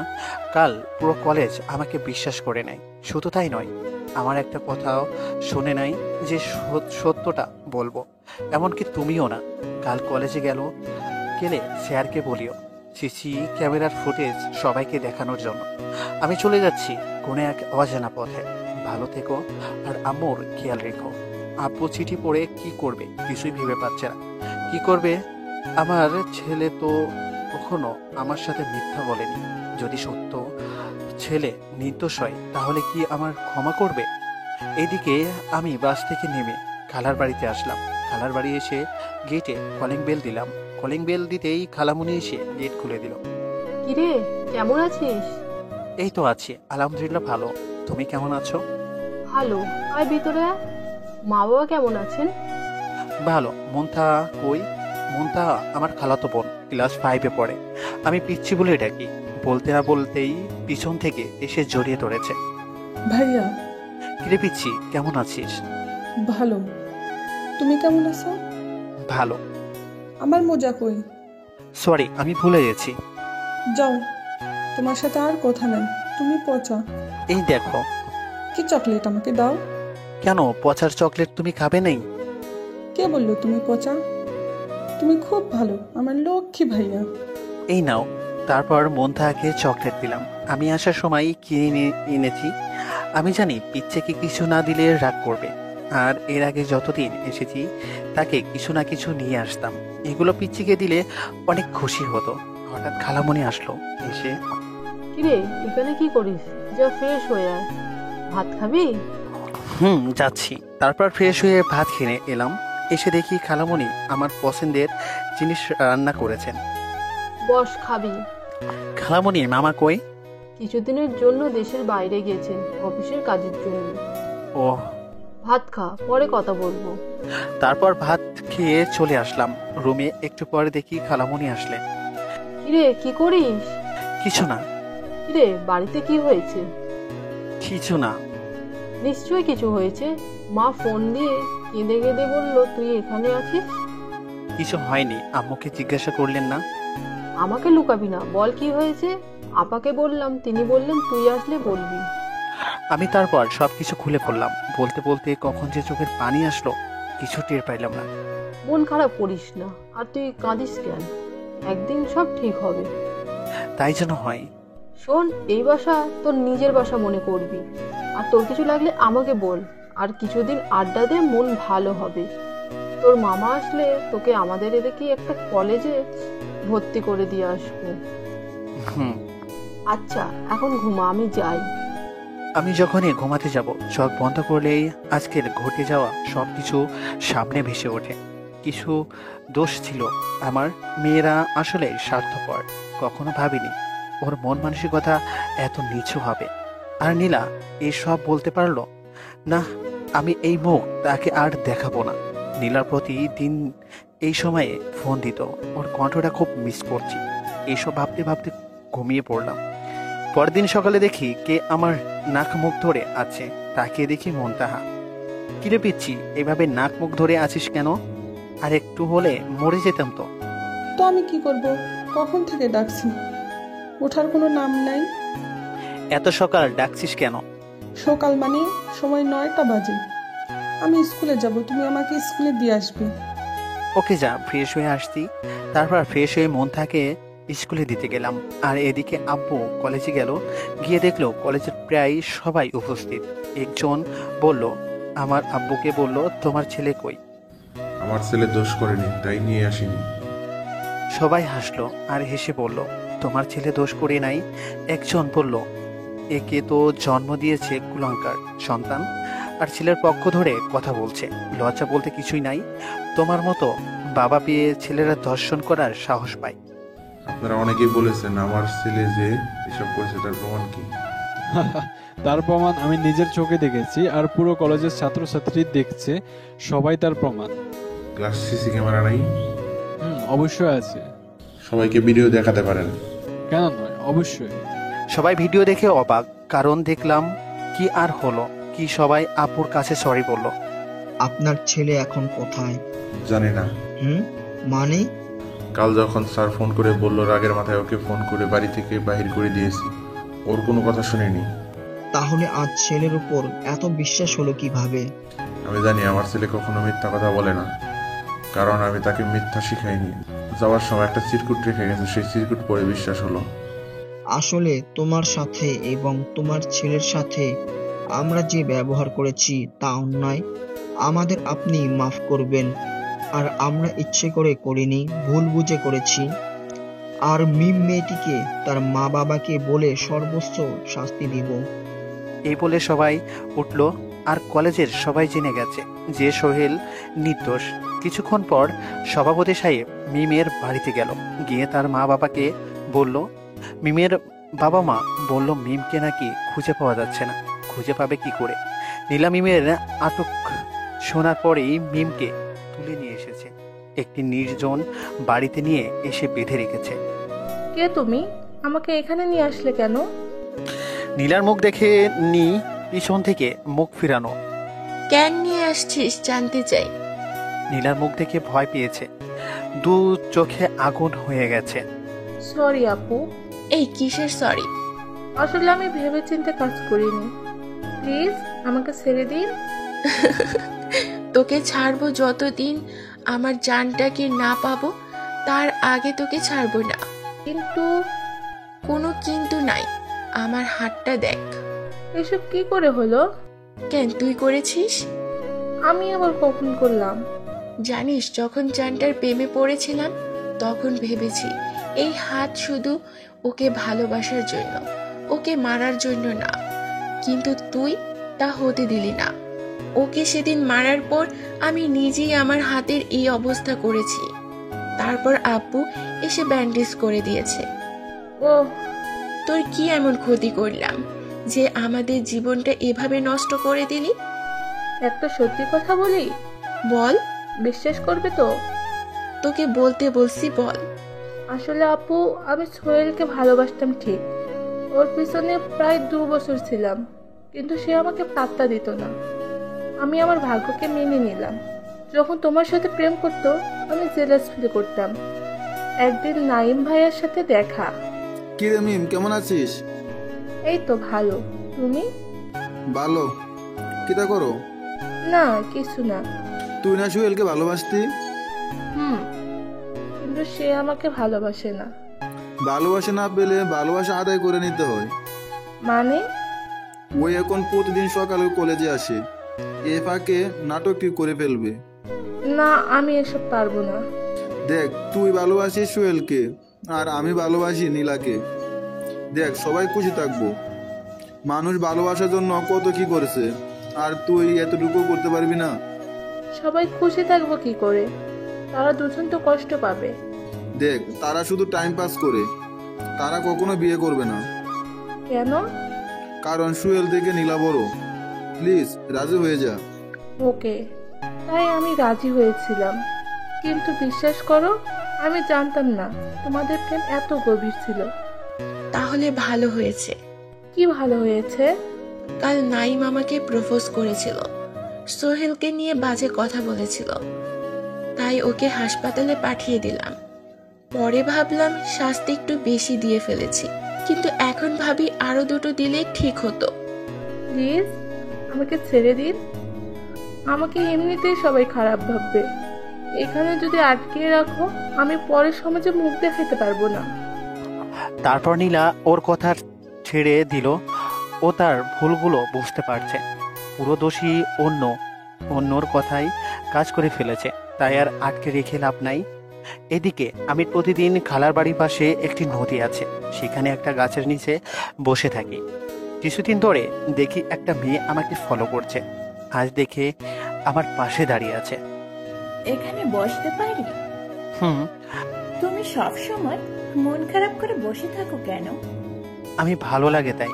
কাল পুরো কলেজ আমাকে বিশ্বাস করে নাই। শুধু তাই নয়, আমার একটা কথাও শুনে নাই যে সত্যটা বলবো। এমনকি তুমিও না। কাল কলেজে গেলে স্যারকে বলিও সিসি ক্যামেরার ফুটেজ সবাইকে দেখানোর জন্য। আমি চলে যাচ্ছি কোনো এক অজানা পথে। ভালো থেকো আর আম্মুর খেয়াল রেখো। আব্বু চিঠি পড়ে কি করবে কিছুই ভেবে পাচ্ছে না। কি করবে? আমার ছেলে তো কখনো আমার সাথে মিথ্যা বলেনি। যদি সত্য ছেলে নির্দোষ হয়, তাহলে কি আমার ক্ষমা করবে? এদিকে আমি বাস থেকে নেমে খালার বাড়িতে আসলাম। খালার বাড়ি এসে গেটে কলিং বেল দিলাম। কলিং বেল দিতেই খালামুনি এসে গেট খুলে দিল। কিরে, কেমন আছিস? এই তো আছি, আলহামদুলিল্লাহ ভালো। তুমি কেমন আছো? ভালো। আয় ভিতরে আয়। মা বাবা কেমন আছেন? ভালো। মুনথা কই? মুনথা আমার খালাতো বোন, ক্লাস 5-এ পড়ে। আমি পিচ্ছি বলে ডাকি। বলতে না বলতেই পিছন থেকে এসে জড়িয়ে ধরেছে। ভাইয়া। কিরে পিচ্ছি, কেমন আছিস? ভালো। তুমি কেমন আছো? ভালো। আমার মোজা কই? সরি, আমি ভুলে গেছি। যাও, তোমার সাথে আর কথা নেই। তুমি পচা। এই দেখো। কি চকলেট আমাকে দাও। কেন, পচার চকলেট তুমি খাবে নাই? কে বললো তুমি পচা? তুমি খুব ভালো, আমার লক্ষ্মী ভাইয়া। এই নাও। তারপর মুনথাকে চকলেট দিলাম। আমি আসার সময় কিনে এনেছি। আমি জানি পিচ্ছেকে কিছু না দিলে রাগ করবে, আর এর আগে যতদিন এসেছি তাকে কিছু না কিছু নিয়ে আসতাম। এগুলো পিচ্ছিকে দিলে অনেক খুশি হতো। হঠাৎ খালামণি আসলো। এসে, কিরে, এখানে কি করিস? যা ফ্রেশ হয়ে আয়। ভাত খাবি? যাচ্ছি। তারপর ফ্রেশ হয়ে ভাত খেয়ে এলাম। এসে দেখি খালামণি আমার পছন্দের জিনিস রান্না করেছেন। বস, খাবি? খালামণির মামা কই? কিছুদিনের জন্য দেশের বাইরে গেছেন, অফিসের কাজের জন্য। ও, ভাত খা, পরে কথা বলবো। তারপর ভাত খেয়ে চলে আসলাম রুমে। একটু পরে দেখি খালামণি আসলেন। কিরে, কি করিস? কিছু না। কিরে, বাড়িতে কি হয়েছে? কিছু না। নিশ্চয়ই কিছু হয়েছে। মা ফোন দিয়ে কেঁদে কেঁদে বললো তুই এখানে আছিস। কিছু হয়নি। আম্মুকে জিজ্ঞাসা করলেন না? আমাকে লুকাবি না, বল কি হয়েছে। আপাকে বললাম, তিনি বললেন তুই আসলে বলবি। আমি তারপর সবকিছু খুলে পড়লাম। বলতে বলতে কখন যে চোখের পানি আসলো কিছু টের পাইলাম না। মন খারাপ করিস না, আর তুই কাঁদিস কেন? একদিন সব ঠিক হবে। তাই যেন হয়। শোন, এই বাসা তোর নিজের বাসা মনে করবি। আর তোর কিছু লাগলে আমাকে বল। আর কিছুদিন আড্ডা দে, মন ভালো হবে। তোর মামা আসলে তোকে আমাদের এদিকে একটা কলেজে ভর্তি করে দিয়ে আসবো। আচ্ছা, এখন ঘুমা, আমি যাই। আমি যখনই ঘুমাতে যাব, চোখ বন্ধ করলেই আজকের ঘটে যাওয়া সবকিছু সামনে ভেসে ওঠে। কিছু দোষ ছিল আমার। মেয়েরা আসলে স্বার্থপর। কখনো ভাবিনি ওর মন মানসিকতা এত নিচু হবে। আর নীলা এই সব বলতে পারলো না। আমি এই মুখ তাকে আর দেখাবো না। নীলার প্রতিদিন এই সময়ে ফোন দিত। ওর কণ্ঠটা খুব মিস করছি। এইসব ভাবতে ভাবতে ঘুমিয়ে পড়লাম। পরের দিন সকালে দেখি কে আমার নাক মুখ ধরে আছে। তাকিয়ে দেখি মুনতাহা। কিরে পিচ্ছি, এভাবে নাক মুখ ধরে আছিস কেন? আর একটু হলে মরে যেতাম তো। তো আমি কি করব? কখন থেকে ডাকছি, ওঠার কোনো নাম নাই। এত সকাল ডাকছিস কেন? সকাল মানে সময় 9টা বাজে। আমি স্কুলে যাব, তুমি আমাকে স্কুলে দিয়ে আসবে। ওকে যা, ফ্রেশ হয়ে আসছি। তারপর ফ্রেশ হয়ে মন থাকে স্কুলে দিতে গেলাম। আর এদিকে আব্বু কলেজে গেল, গিয়ে দেখলো কলেজের প্রায় সবাই উপস্থিত। একজন বলল, আমার আব্বুকে বলল, তোমার ছেলে কই? আমার ছেলে দোষ করেনি, তাই নিয়ে আসিনি। সবাই হাসলো আর হেসে বলল, তোমার ছেলে দোষ করে নাই। একজন বলল, একে তো জন্ম দিয়েছে কুলাঙ্কার সন্তান, আর ছেলের পক্ষ ধরে কথা বলছে। লজ্জা বলতে কিছুই নাই, তোমার মতো বাবা পেয়ে ছেলেরা ধর্ষণ করার সাহস পায়। আপনারা অনেকেই বলেছেন আমার ছেলে যে এসব করেছে, তার প্রমাণ কি? তার প্রমাণ আমি নিজের চোখে দেখেছি, আর পুরো কলেজের ছাত্রছাত্রী দেখছে, সবাই তার প্রমাণ। ক্লাস সিসি ক্যামেরা নাই? অবশ্যই আছে। সবাইকে ভিডিও দেখাতে পারেন? কেন নয়, অবশ্যই। সবাই ভিডিও দেখে অবাক, কারণ দেখলাম কি আর হলো কি, সবাই আপুর কাছে সরি বলল। আপনার ছেলে এখন কোথায়? জানি না। মানে? কাল যখন স্যার ফোন করে বলল, রাগের মাথায় ওকে ফোন করে বাড়ি থেকে বাহির করে দিয়েছি, ওর কোনো কথা শুনিনি। তাহলে আজ ছেলের উপর এত বিশ্বাস হলো কিভাবে? আমি জানি আমার ছেলে কখনো মিথ্যা কথা বলে না, কারণ আমি তাকে মিথ্যা শিখাইনি। যাওয়ার সময় একটা চিরকুট রেখে গেছে, সেই চিরকুট পড়ে বিশ্বাস হলো। আসলে তোমার সাথে এবং তোমার ছেলের সাথে আমরা যে ব্যবহার করেছি তা অন্যায়, আমাদের আপনি মাফ করবেন। আর আমরা ইচ্ছে করে করিনি, ভুল বুঝে করেছি। আর মিম মেয়েটিকে তার মা বাবাকে বলে সর্বোচ্চ শাস্তি দিব। এই বলে সবাই উঠল, আর কলেজের সবাই জেনে গেছে যে সোহেল নির্দোষ। কিছুক্ষণ পর সভাপতি সাহেব মিমের বাড়িতে গেল, গিয়ে তার মা বাবাকে বলল। মিমের বাবা মা বলল, মিমকে নাকি খুঁজে পাওয়া যাচ্ছে না। খুঁজে পাবে কি করে? নীলা মিমের আটক শোনার পরেই মিমকে তুলে নিয়ে এসেছে, একটি নির্জন বাড়িতে নিয়ে এসে বেঁধে রেখেছে। কে তুমি? আমাকে এখানে নিয়ে আসলে কেন? নীলার মুখ দেখে নি পিছন থেকে মুখ ফিরানো। কেন নিয়ে আসছিস জানতে চাই। নীলার মুখ দেখে ভয় পেয়েছে, দু চোখে আগুন হয়ে গেছে। সরি আপু। এই কিসের সরি? আসলে আমি ভেবেচিন্তে কাজ করিনি, প্লিজ আমাকে ছেড়ে দিন। তোকে ছাড়বো যতদিন আমার জানটাকে না পাবো, তার আগে তোকে ছাড়বো না। কিন্তু কোনো কিন্তু নাই, আমার হাতটা দেখ। এসব কি করে হলো? কেন, তুই করেছিস? আমি আবার কখন করলাম? জানিস, যখন জানটার প্রেমে পড়েছিলাম তখন ভেবেছি এই হাত শুধু ওকে ভালোবাসার জন্য, ওকে মারার জন্য না। কিন্তু তুই তা হতে দিলি না। ওকে সেদিন মারার পর আমি নিজেই আমার হাতের এই অবস্থা করেছি। তারপর আব্বু এসে ব্যান্ডেজ করে দিয়েছে। ও, তোর কি এমন ক্ষতি করলাম যে আমাদের জীবনটা এভাবে নষ্ট করে দিলি? একটা সত্যি কথা বলি, বল। বিশ্বাস করবে তো? তোকে বলতে বলছি, বল। আসলে আপু, আমি সোহেলকে ভালোবাসতাম ঠিক, ওর পিছনে প্রায় 2 বছর ছিলাম, কিন্তু সে আমাকে পাত্তা দিত না। আমি আমার ভাগ্যকে মেনে নিলাম। যখন তোমার সাথে প্রেম করতো আমি জেলাস ফিল করতাম। একদিন নাইম ভাইয়ের সাথে দেখা। কি রে মিম, কেমন আছিস? এই তো ভালো, তুমি? ভালো। কিটা করো? না, কিছু না। তুই না সোহেলকে ভালোবাসতি? কিন্তু সে আমাকে ভালোবাসে না। ভালোবাসা না পেলে ভালোবাসা আদায় করে নিতে হয়। মানে? ওই এখন প্রতিদিন সকালে কলেজে আসে, এ ফাঁকে নাটক কি করে ফেলবে। না, আমি এসব পারবো না। দেখ, তুই ভালোবাসিস সোহেলকে আর আমি ভালোবাসি নীলাকে। দেখ, সবাই খুশি থাকবো। মানুষ ভালোবাসার জন্য কত কি করেছে, আর তুই এতটুকু করতে পারবি না? সবাই খুশি থাকবো কি করে? তারা দুজন তো কষ্ট পাবে। দেখ, তারা শুধু টাইম পাস করে, তারা কখনো বিয়ে করবে না। কেন? কারণ সোহেল থেকে নীলা বড়। প্লিজ রাজি হয়ে যা। ওকে। তাই আমি রাজি হয়েছিলাম, কিন্তু বিশ্বাস করো আমি জানতাম না তোমাদের প্রেম এত গভীর ছিল। তাহলে ভালো হয়েছে। কি ভালো হয়েছে? কাল নাইম আমাকে প্রপোজ করেছিল, সোহেলকে নিয়ে বাজে কথা বলেছিল, তাই ওকে হাসপাতালে পাঠিয়ে দিলাম। পরে ভাবলাম শাস্তি একটু বেশি দিয়ে ফেলেছি, কিন্তু এখন ভাবি আরো 2টো দিলে ঠিক হতো। প্লিজ আমাকে ছেড়ে দিন। আমাকে এমনিতেই সবাই খারাপ ভাববে। এখানে যদি আটকে রাখো আমি পরের সমাজে মুখ দেখাতে পারবো না। তারপর নীলা ওর কথা ছেড়ে দিল। ও তার ভুলগুলো বুঝতে পারছে। পুরো দোষী অন্যর কথাই কাজ করে ফেলেছে, তাই আর আটকে রেখে লাভ নাই। এদিকে আমি প্রতিদিন খালার বাড়ির পাশে একটি নদী আছে, সেখানে একটা গাছের নিচে বসে থাকি। কিছুদিন ধরে দেখি একটা মেয়ে আমাকে ফলো করছে। আজ দেখে আমার পাশে দাঁড়িয়ে আছে। এখানে বসতে পারি? হুম। তুমি সব সময় মন খারাপ করে বসে থাকো কেন? আমি ভালো লাগে তাই।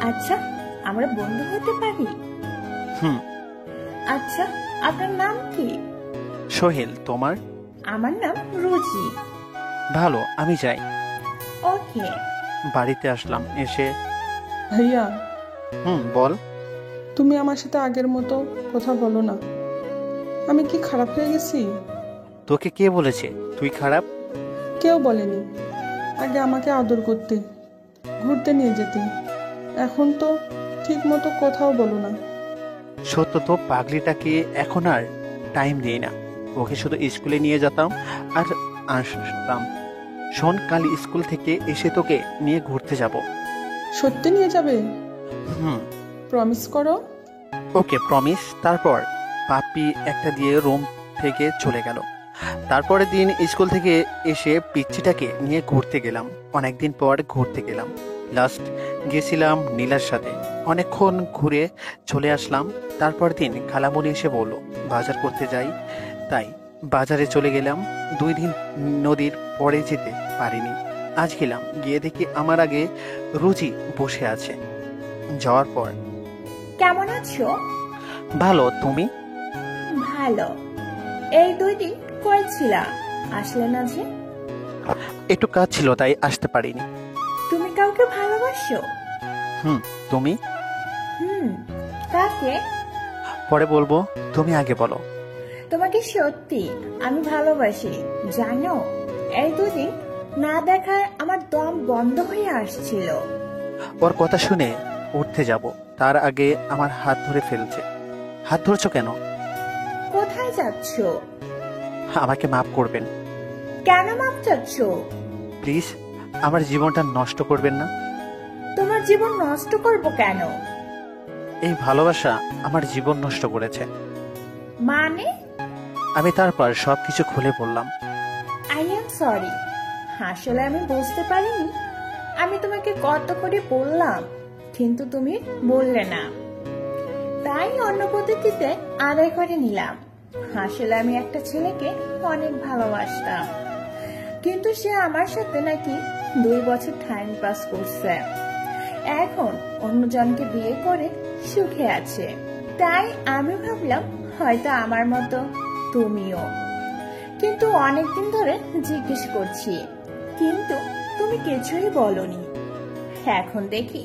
আচ্ছা, আমরা বন্ধু হতে পারি? হুম। আচ্ছা, আপনার নাম কি? সোহেল। তোমার? আমার নাম রুজি। ভালো, আমি যাই। ওকে। বাড়িতে আসলাম, এসে ভাইয়া। বল। তুমি আমার সাথে আগের মতো কথা বলো না। আমি কি খারাপ হয়ে গেছি? তোকে কে বলেছে তুই খারাপ? কেউ বলেনি। আগে আমাকে আদর করতে, ঘুরতে নিয়ে যেতে, এখন তো ঠিক মতো কোথাও বলো না। সত্য তো, পাগলিটাকে এখন আর টাইম দিই না। ওকে শুধু স্কুলে নিয়ে যেতাম আর আসতাম। শোন, কাল স্কুল থেকে এসে তোকে নিয়ে ঘুরতে যাব। সত্যি নিয়ে যাবে? প্রমিস করো। ওকে, প্রমিস। তারপর পাপ্পি একটা দিয়ে রুম থেকে চলে গেল। তারপরের দিন স্কুল থেকে এসে পিচ্চিটাকে নিয়ে ঘুরতে গেলাম। অনেকদিন পর ঘুরতে গেলাম। লাস্ট গেছিলাম নীলার সাথে। অনেকক্ষণ ঘুরে চলে আসলাম। তারপর দিন খালামণি এসে বলল বাজার করতে যাই, তাই বাজারে চলে গেলাম। 2 দিন নদীর পরে যেতে পারিনি। আজ গেলাম, গিয়ে দেখি আমার আগে রুজি বসে আছে। যাওয়ার পর, কেমন আছো? ভালো, তুমি? ভালো। এই 2 দিন কই ছিলা? আসলে না যে? একটু কাজ ছিল তাই আসতে পারিনি। তুমি কাউকে ভালোবাসো? তুমি? কাকে? পরে বলবো, তুমি আগে বলো। তোমাকে সত্যি আমি ভালোবাসি জানো। এই 2 দিন না দেখায় আমার দম বন্ধ হয়ে আসছিল। ওর কথা শুনে উঠতে যাব, তার আগে আমার হাত ধরে ফেলছে। হাত ধরছো কেন? কোথায় যাচ্ছ? আমাকে মাফ করবেন। কেন মাফ চাচ্ছ? প্লিজ, আমার জীবনটা নষ্ট করবেন না। তোমার জীবন নষ্ট করব কেন? এই ভালোবাসা আমার জীবন নষ্ট করেছে। মানে? আমি তারপর সবকিছু খুলে বললাম। I am sorry. আসলে আমি বুঝতে পারিনি। আমি তোমাকে কত করে বললাম, কিন্তু তুমি বললে না, তাই অন্য পদ্ধতিতে আদায় করে নিলাম। আসলে আমি একটা ছেলেকে অনেক ভালোবাসতাম, কিন্তু সে আমার সাথে নাকি 2 বছর টাইম পাস করছে। এখন অন্যজনকে বিয়ে করে সুখে আছে। তাই আমি ভাবলাম হয়তো আমার মতো তুমিও। কিন্তু অনেকদিন ধরে জিজ্ঞেস করছি, কিন্তু তুমি কিছুই বলনি। এখন দেখি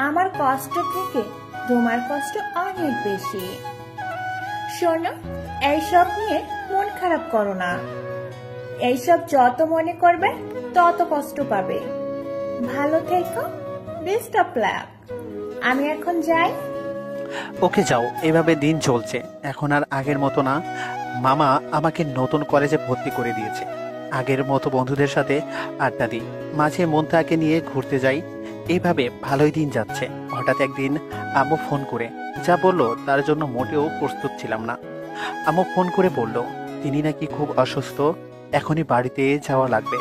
আমার কষ্ট থেকে তোমার কষ্ট অনেক বেশি। শোনো, এইসব নিয়ে মন খারাপ করো না। এইসব যত মনে করবে তত কষ্ট পাবে। ভালো থেকো। Best of luck. আমি এখন যাই। ওকে, যাও। এভাবে দিন চলছে। এখন আর আগের মতো না। মামা আমাকে নতুন কলেজে ভর্তি করে দিয়েছে। আগের মতো বন্ধুদের সাথে আড্ডা দিই, মাঝে মনটাকে নিয়ে ঘুরতে যাই। এইভাবে ভালোই দিন যাচ্ছে। হঠাৎ একদিন আম্মু ফোন করে যা বলল তার জন্য মোটেও প্রস্তুত ছিলাম না। আম্মু ফোন করে বলল তিনি নাকি খুব অসুস্থ, এখনই বাড়িতে যাওয়া লাগবে।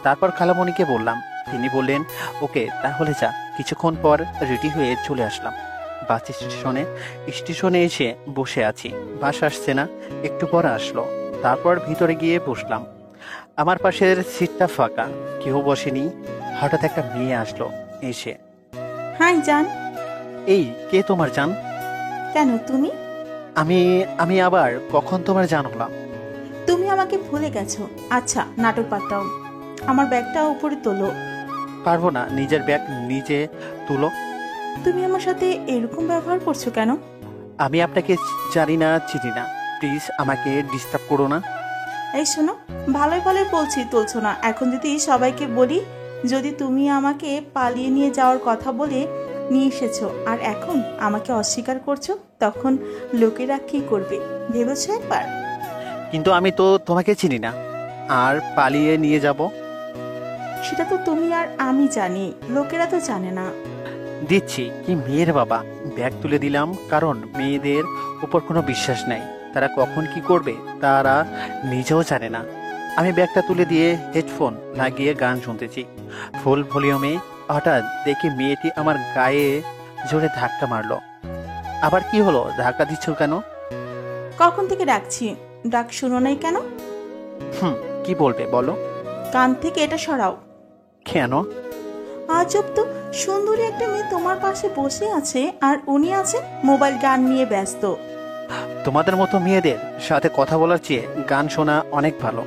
তারপর খালামণিকে বললাম, তিনি বললেন ওকে তাহলে যা। কিছুক্ষণ পর রেডি হয়ে চলে আসলাম বাস স্টেশনে এসে বসে আছি। বাস আসছে না, একটু পর আসলো। তারপর ভিতরে গিয়ে বসলাম। আমার পাশের সিটটা ফাঁকা, কেউ বসেনি। হঠাৎ একটা মেয়ে আসলো। এসে, হাই জান। এই কে তোমার জান? কেন তুমি? আমি আবার কখন তোমার জান হলাম? তুমি আমাকে ভুলে গেছো। আচ্ছা, নাটক পাতাও। আমার ব্যাগটা উপরে তোলো। পারবো না, নিজের ব্যাগ নিজে তুলো। তুমি আমার সাথে এরকম ব্যবহার করছো কেন? আমি আপনাকে জানি না, চিনি না। প্লিজ আমাকে ডিস্টার্ব করো না। এই শোনো, ভালোই ভালোই বলছি, তুলছো না। এখন যদি সবাইকে বলি যদি তুমি আমাকে পালিয়ে নিয়ে যাওয়ার কথা বলে নিয়ে এসেছো আর এখন আমাকে অস্বীকার করছো, তখন লোকেরা কি করবে ভেবেছো একবার? কিন্তু আমি তো তোমাকে চিনি না, আর পালিয়ে নিয়ে যাব? সেটা তো তুমি আর আমি জানি, লোকেরা তো জানে না। দিচ্ছি। কি মেয়ের বাবা! ব্যাগ তুলে দিলাম, কারণ মেয়েদের উপর কোনো বিশ্বাস নাই। তারা কখন কি করবে তারা নিজেও জানে না। আমি ব্যাগটা তুলে দিয়ে হেডফোন লাগিয়ে গান শুনতেছি ফুল ভলিউমে। হঠাৎ দেখি মেয়েটি আমার গায়ে জোরে ধাক্কা মারলো। আবার কি হলো? ধাক্কা দিচ্ছ কেন? কখন থেকে ডাকছি, ডাক শুনো নাই কেন? কি বলবে বলো? কান থেকে এটা সরাও। কেন? আজব তো, সুন্দরী একটা মেয়ে তোমার পাশে বসে আছে আর উনি আছে মোবাইল গান নিয়ে ব্যস্ত। তোমাদের মতো মেয়েদের সাথে কথা বলার চেয়ে গান শোনা অনেক ভালো।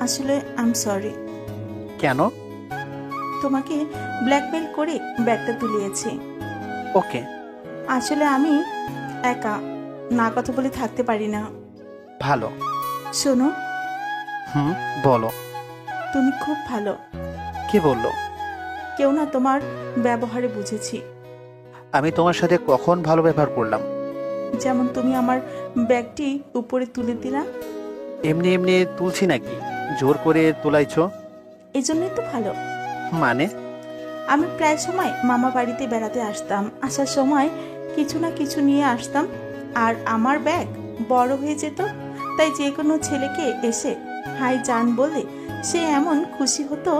আসলে আই এম সরি। কেন? তোমাকে ব্ল্যাকমেল করে ব্যাগটা তুলিয়েছি। ওকে। আসলে আমি একা, না কথা বলে থাকতে পারি না। ভালো। শোনো। বলো। তুমি খুব ভালো। কে বললো? কেউ না, তোমার ব্যবহারে বুঝেছি। আমি তোমার সাথে কখন ভালো ব্যবহার করলাম? যেমন তুমি আমার ব্যাগটি উপরে তুলে দিলা। এমনি এমনি তুলছি নাকি? জোর করে তোলাইছো? এই জন্যই তো ভালো। মানে? আমি প্রায় সময় মামা বাড়িতে বেড়াতে আসতাম, আসার সময় কিছু না কিছু নিয়ে আসতাম, আর আমার ব্যাগ বড় হয়ে যেত। তাই যে কোনো ছেলেকে এসে হাই জান বলে সে এমন খুশি হতো,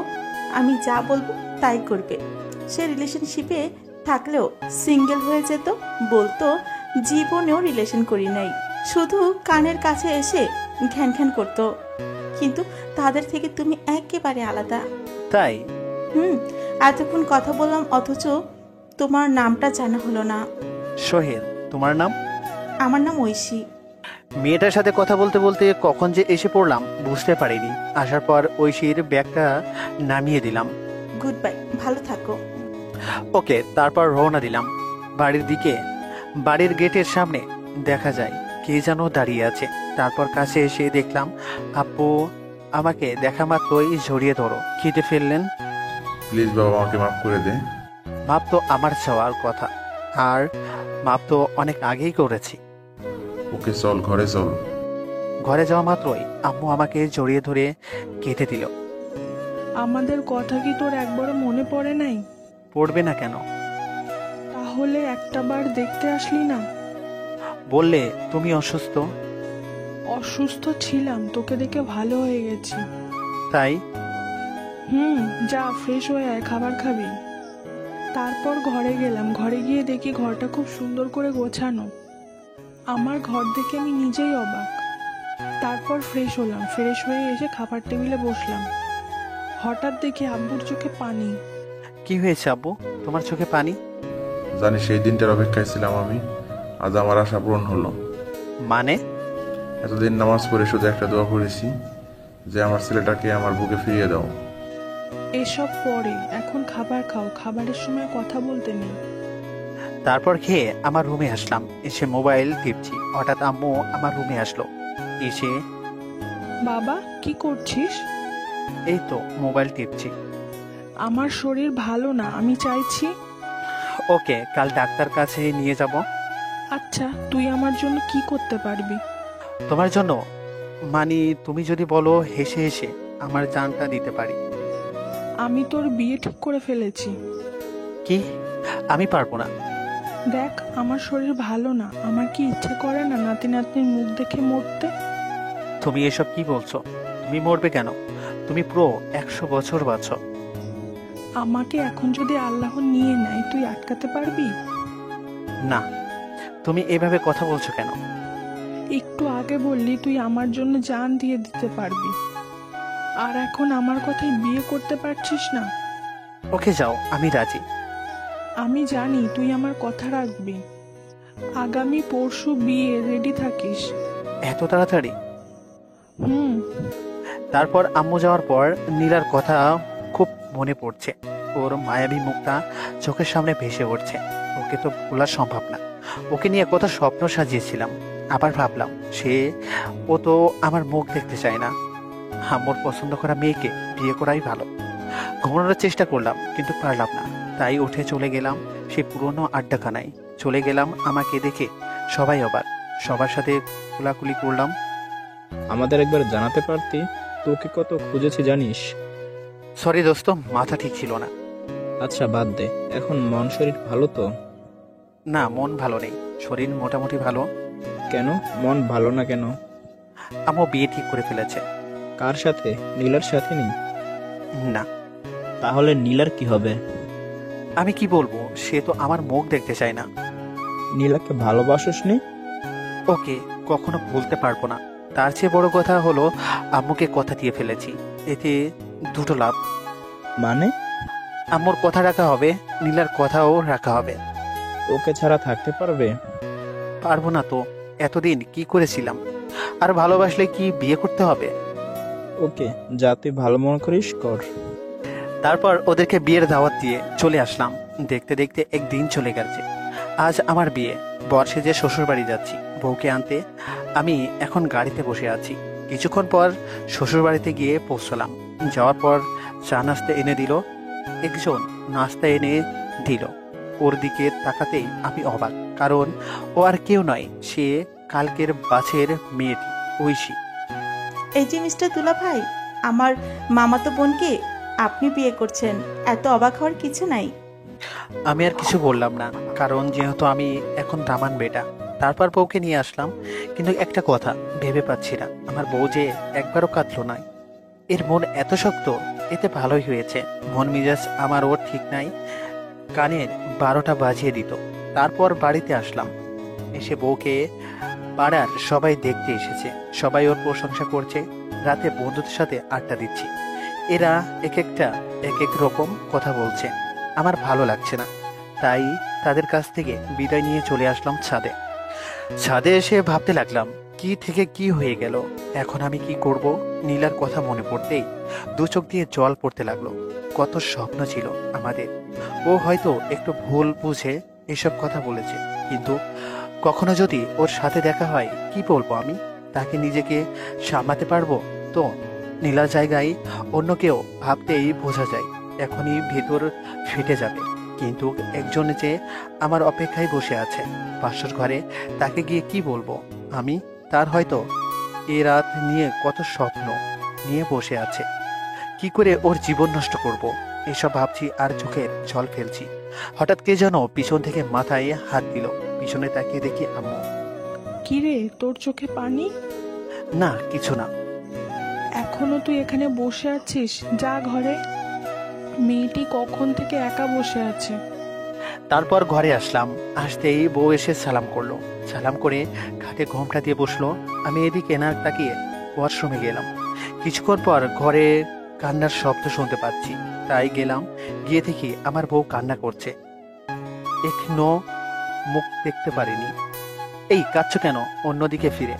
আমি যা বলবো তাই করবে। সে রিলেশনশিপে থাকলেও সিঙ্গেল হয়ে যেত, বলতো জীবনেও রিলেশন করি নাই, শুধু কানের কাছে এসে ঘ্যান ঘ্যান করতো। কিন্তু তাদের থেকে তুমি একেবারে আলাদা। তাই? এতক্ষণ কথা বললাম অথচ তোমার নামটা জানা হলো না। সোহেল। তোমার নাম? আমার নাম ঐশী। মেয়েটার সাথে কথা বলতে বলতে কখন যে এসে পড়লাম বুঝতে পারিনি। আসার পর ঐশীর ব্যাগটা নামিয়ে দিলাম। গুড বাই, ভালো থাকো। ওকে। তারপর রওনা দিলাম বাড়ির দিকে। বাড়ির গেটের সামনে দেখা যায় কে যেন দাঁড়িয়ে আছে। তারপর কাছে এসে দেখলাম আপু আমাকে দেখা মাত্রই জড়িয়ে ধরো খিদে ফেললেন। প্লিজ বাবা, আমাকে মাফ করে দে। মাপ তো আমার চাওয়ার কথা, আর মাপ তো অনেক আগেই করেছি। ওকে চল, ঘরে চল। ঘরে যাওয়া মাত্রই আম্মু আমাকে জড়িয়ে ধরে কেঁদে দিল। আমাদের কথা কি তোর একবারও মনে পড়ে নাই? পড়বে না কেন? তাহলে একটা বার দেখতে আসলি না? বললে তুমি অসুস্থ। অসুস্থ ছিলাম, তোকে দেখে ভালো হয়ে গেছি। তাই? যা ফ্রেশ হয়ে আয়, খাবার খাবি। তারপর ঘরে গেলাম। ঘরে গিয়ে দেখি ঘরটা খুব সুন্দর করে গোছানো। আমার ঘর দেখে আমি নিজেই অবাক। তারপর ফ্রেশ হলাম, ফ্রেশ হয়ে এসে খাবার টেবিলে বসলাম। হঠাৎ দেখি আব্বুর চোখে পানি। কি হয়েছে আব্বু, তোমার চোখে পানি? জানি সেই দিনটার অপেক্ষায় ছিলাম আমি, আজ আমার আশা পূরণ হলো। মানে? এতদিন নামাজ পড়ে শুধু একটা দোয়া করেছি যে আমার ছেলেটাকে আমার বুকে ফিরিয়ে দাও। এসব পরে, এখন খাবার খাও, খাবারের সময় কথা বলতে নেই। তারপর খেয়ে আমার রুমে আসলাম। এসে মোবাইল টিপছি, হঠাৎ আম্মু আমার রুমে আসলো। এসে বাবা কি করছিস? এই তো মোবাইল টিপছি। আমার শরীর ভালো না, আমি চাইছি। ওকে, কাল ডাক্তার কাছে নিয়ে যাব। আচ্ছা, তুই আমার জন্য কি করতে পারবি? তোমার জন্য মানে তুমি যদি বলো হেসে হেসে আমার জানটা দিতে পারি। আমি তোর বিয়ে ঠিক করে ফেলেছি। কি? আমি পারবো না। দেখ, আমার শরীর ভালো না, আমার কি ইচ্ছে করে না নাতি নাতনির মুখ দেখে মরতে? তুমি এসব কি বলছো? তুমি মরবে কেন? তুমি পুরো 100 বছর বাঁচো। আমাকে এখন যদি আল্লাহ নিয়ে নেয় তুই আটকাতে পারবি? না। তুমি এভাবে কথা বলছো কেন? একটু আগে বললি তুই আমার জন্য জান দিয়ে দিতে পারবি, আর এখন আমার কথায় বিয়ে করতে পারছিস না। ওকে যাও, আমি রাজি। আমি জানি তুই আমার কথা রাখবি। আগামী পরশু বিয়ে, রেডি থাকিস। এত তাড়াতাড়ি? তারপর আম্মু যাওয়ার পর নীলার কথা খুব মনে পড়ছে। ওর মায়াবী মুখটা চোখের সামনে ভেসে উঠছে। ওকে তো ভোলা সম্ভব না। ওকে নিয়ে কত স্বপ্ন সাজিয়েছিলাম। আবার ভাবলাম ও তো আমার মুখ দেখতে চায় না। আম্মুর পছন্দ করা মেয়েকে বিয়ে করাই ভালো। ঘুমানোর চেষ্টা করলাম কিন্তু পারলাম না, তাই উঠে চলে গেলাম সেই পুরনো আড্ডাখানায় চলে গেলাম। আমাকে দেখে সবাই অবাক, সবার সাথে কোলাকুলি করলাম। আমাদের একবার জানাতে পারতি, তোকে কত খুঁজেছি জানিস। সরি দোস্ত, মাথা ঠিক ছিল না। আচ্ছা বাদ দে, এখন মন শরীর ভালো তো? না, মন ভালো নেই, শরীর মোটামুটি ভালো। কেন মন ভালো না কেন? আম্মু বিয়ে ঠিক করে ফেলেছে। কার সাথে? নীলার সাথে নেই? না। তাহলে নীলার কি হবে? আমি কি বলবো, সে তো আমার মুখ দেখতে চায় না। নীলাকে ভালোবাসিস নি? ওকে কখনো বলতে পারবো না। তার চেয়ে বড় কথা হলো আম্মুকে কথা দিয়ে ফেলেছি। এতে দুটো লাভ। মানে? আম্মুর কথা রাখা হবে, নীলার কথাও রাখা হবে। ওকে ছাড়া থাকতে পারবে? পারবো না তো, এতদিন কি করেছিলাম। আর ভালোবাসলে কি বিয়ে করতে হবে? ওকে, যা তুই ভালো মনে করিস কর। তারপর ওদেরকে বিয়ের দাওয়াত দিয়ে চলে আসলাম। দেখতে দেখতে একদিন চলে গেছে। আজ আমার বিয়ে। বর্ষে যে শ্বশুর বাড়ি যাচ্ছি বউকে আনতে। আমি এখন গাড়িতে বসে আছি। কিছুক্ষণ পর শ্বশুর বাড়িতে গিয়ে পৌঁছলাম। যাওয়ার পর চা নাস্তা এনে দিল একজন, নাস্তা এনে দিল। ওর দিকে তাকাতেই আমি অবাক, কারণ ও আর কেউ নয়, সে কালকের বাছের মেয়েটি, ঐশী। এই যে মিস্টার দুলা ভাই, আমার মামাতো বোনকে আপনি বিয়ে করছেন, এত অবাক হওয়ার কিছু নাই। আমি আর কিছু বললাম না, কারণ যেহেতু আমি এখন দামান বেটা। তারপর বউকে নিয়ে আসলাম, কিন্তু একটা কথা ভেবে পাচ্ছি না, আমার বউ যে একবারও কাঁদলো না। এর মন এত শক্ত, এতে ভালোই হয়েছে। মন মেজাজ আমার ওর ঠিক নাই, কানের 12টা বাজিয়ে দিত। তারপর বাড়িতে আসলাম। এসে বউকে পাড়ার সবাই দেখতে এসেছে, সবাই ওর প্রশংসা করছে। রাতে বন্ধুদের সাথে আড্ডা দিচ্ছি, এরা এক এক রকম কথা বলছে। আমার ভালো লাগছে না, তাই তাদের কাছ থেকে বিদায় নিয়ে চলে আসলাম ছাদে। ছাদে এসে ভাবতে লাগলাম, কি থেকে কি হয়ে গেল, এখন আমি কি করব। নীলার কথা মনে পড়তেই দু চোখ দিয়ে জল পড়তে লাগলো। কত স্বপ্ন ছিল আমাদের। ও হয়তো একটু ভুল বুঝে এসব কথা বলেছে, কিন্তু কখনো যদি ওর সাথে দেখা হয়, কি বলবো আমি? তাকে নিজেকে সামলাতে পারবো তো? নীলার জায়গায় অন্য কেউ ভাবতেই বোঝা যায় এখনই ভেতর ফেটে যাবে। কিন্তু একজন যে আমার অপেক্ষায় বসে আছে পাশের ঘরে, তাকে গিয়ে কি বলবো আমি? তার হয়তো এ রাত নিয়ে কত স্বপ্ন নিয়ে বসে আছে। কি করে ওর জীবন নষ্ট করব, এসব ভাবছি আর চোখের জল ফেলছি। হঠাৎ কে যেন পিছন থেকে মাথায় হাত দিল। পিছনে তাকিয়ে দেখি আম্মু। কিরে, তোর চোখে পানি? না, কিছু না। এখনো তুই এখানে বসে আছিস? যা ঘরে। মেয়েটি কখন থেকে একা বসে আছে। তারপর ঘরে আসলাম। আসতেই বউ এসে সালাম করলো। সালাম করে খাটে ঘোমটা দিয়ে বসলো। আমি এদিকে না তাকিয়ে ওয়াশরুমে গেলাম। কিছুক্ষণ পর ঘরে কান্নার শব্দ শুনতে পাচ্ছি, তাই গেলাম। গিয়ে দেখি আমার বউ কান্না করছে। এখনো মুখ দেখতে পারিনি। এই কাঁদছো কেন? অন্যদিকে ফিরে।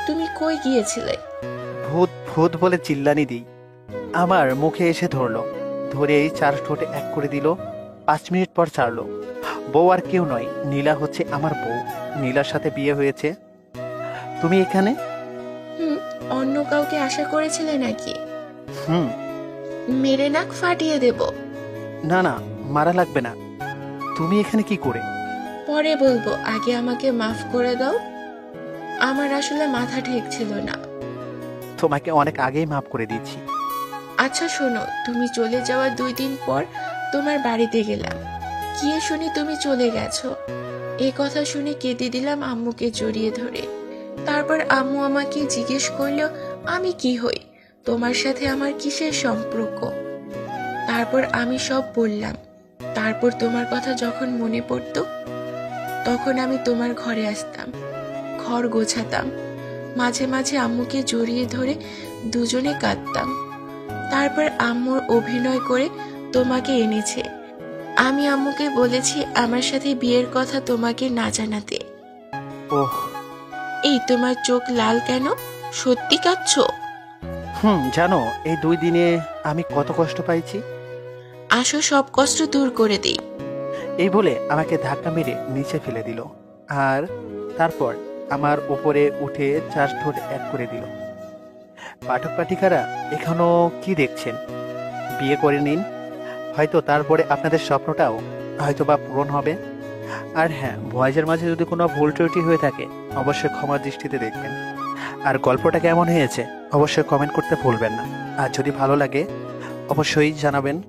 তুমি কই গিয়েছিলে? ভূত ভূত বলে চিল্লানি দিই। আমার মুখে এসে ধরলো, ধরেই 4 ঠোঁটে এক করে দিল। 5 মিনিট পর ছাড়লো। বউ আর কেউ নয়, নীলা হচ্ছে আমার বউ। নীলার সাথে বিয়ে হয়েছে। তুমি এখানে? অন্য কাউকে আশা করেছিলে নাকি? হুম। মেরে নাক ফাটিয়ে দেব। না না, মারা লাগবে না। তুমি এখানে কি করে? পরে বলবো, আগে আমাকে মাফ করে দাও। আমার আসলে মাথা ঠিক ছিল না। তোমাকে অনেক আগেই মাফ করে দিয়েছি। আচ্ছা শোনো, তুমি চলে যাওয়ার 2 দিন পর তোমার বাড়িতে গেলাম। গিয়ে শুনি তুমি চলে গেছো। এই কথা শুনে কেঁদে দিলাম আম্মুকে জড়িয়ে ধরে। তারপর আম্মু আমাকে জিজ্ঞেস করলো আমি কি হই, তোমার সাথে আমার কিসের সম্পর্ক। তারপর আমি সব বললাম। তারপর তোমার কথা যখন মনে পড়তো, তখন আমি তোমার ঘরে আসতাম, ঘর গোছাতাম। মাঝে মাঝে আম্মুকে জড়িয়ে ধরে দুজনে কাঁদতাম। তারপর আম্মুর অভিনয় করে তোমাকে এনেছে। আমি আম্মুকে বলেছি আমার সাথে বিয়ের কথা তোমাকে না জানাতে। ওহ, এই তোমার চোখ লাল কেন? সত্যি কাঁদছো? জানো এই 2 দিনে আমি কত কষ্ট পাইছি। আসো সব কষ্ট দূর করে দিই। এই বলে আমাকে ধাক্কা মেরে নিচে ফেলে দিল, আর তারপর আমার উপরে উঠে 4 ঠোঁট এক করে দিল। পাঠক পাঠিকারা এখনো কি দেখছেন? বিয়ে করে নিন, হয়তো তারপরে আপনাদের স্বপ্নটাও হয়তো বা পূরণ হবে। আর হ্যাঁ, ভয়েসের মাঝে যদি কোনো ভুল ত্রুটি হয়ে থাকে অবশ্যই ক্ষমার দৃষ্টিতে দেখবেন। আর গল্পটা কেমন হয়েছে অবশ্যই কমেন্ট করতে ভুলবেন না। আর যদি ভালো লাগে অবশ্যই জানাবেন।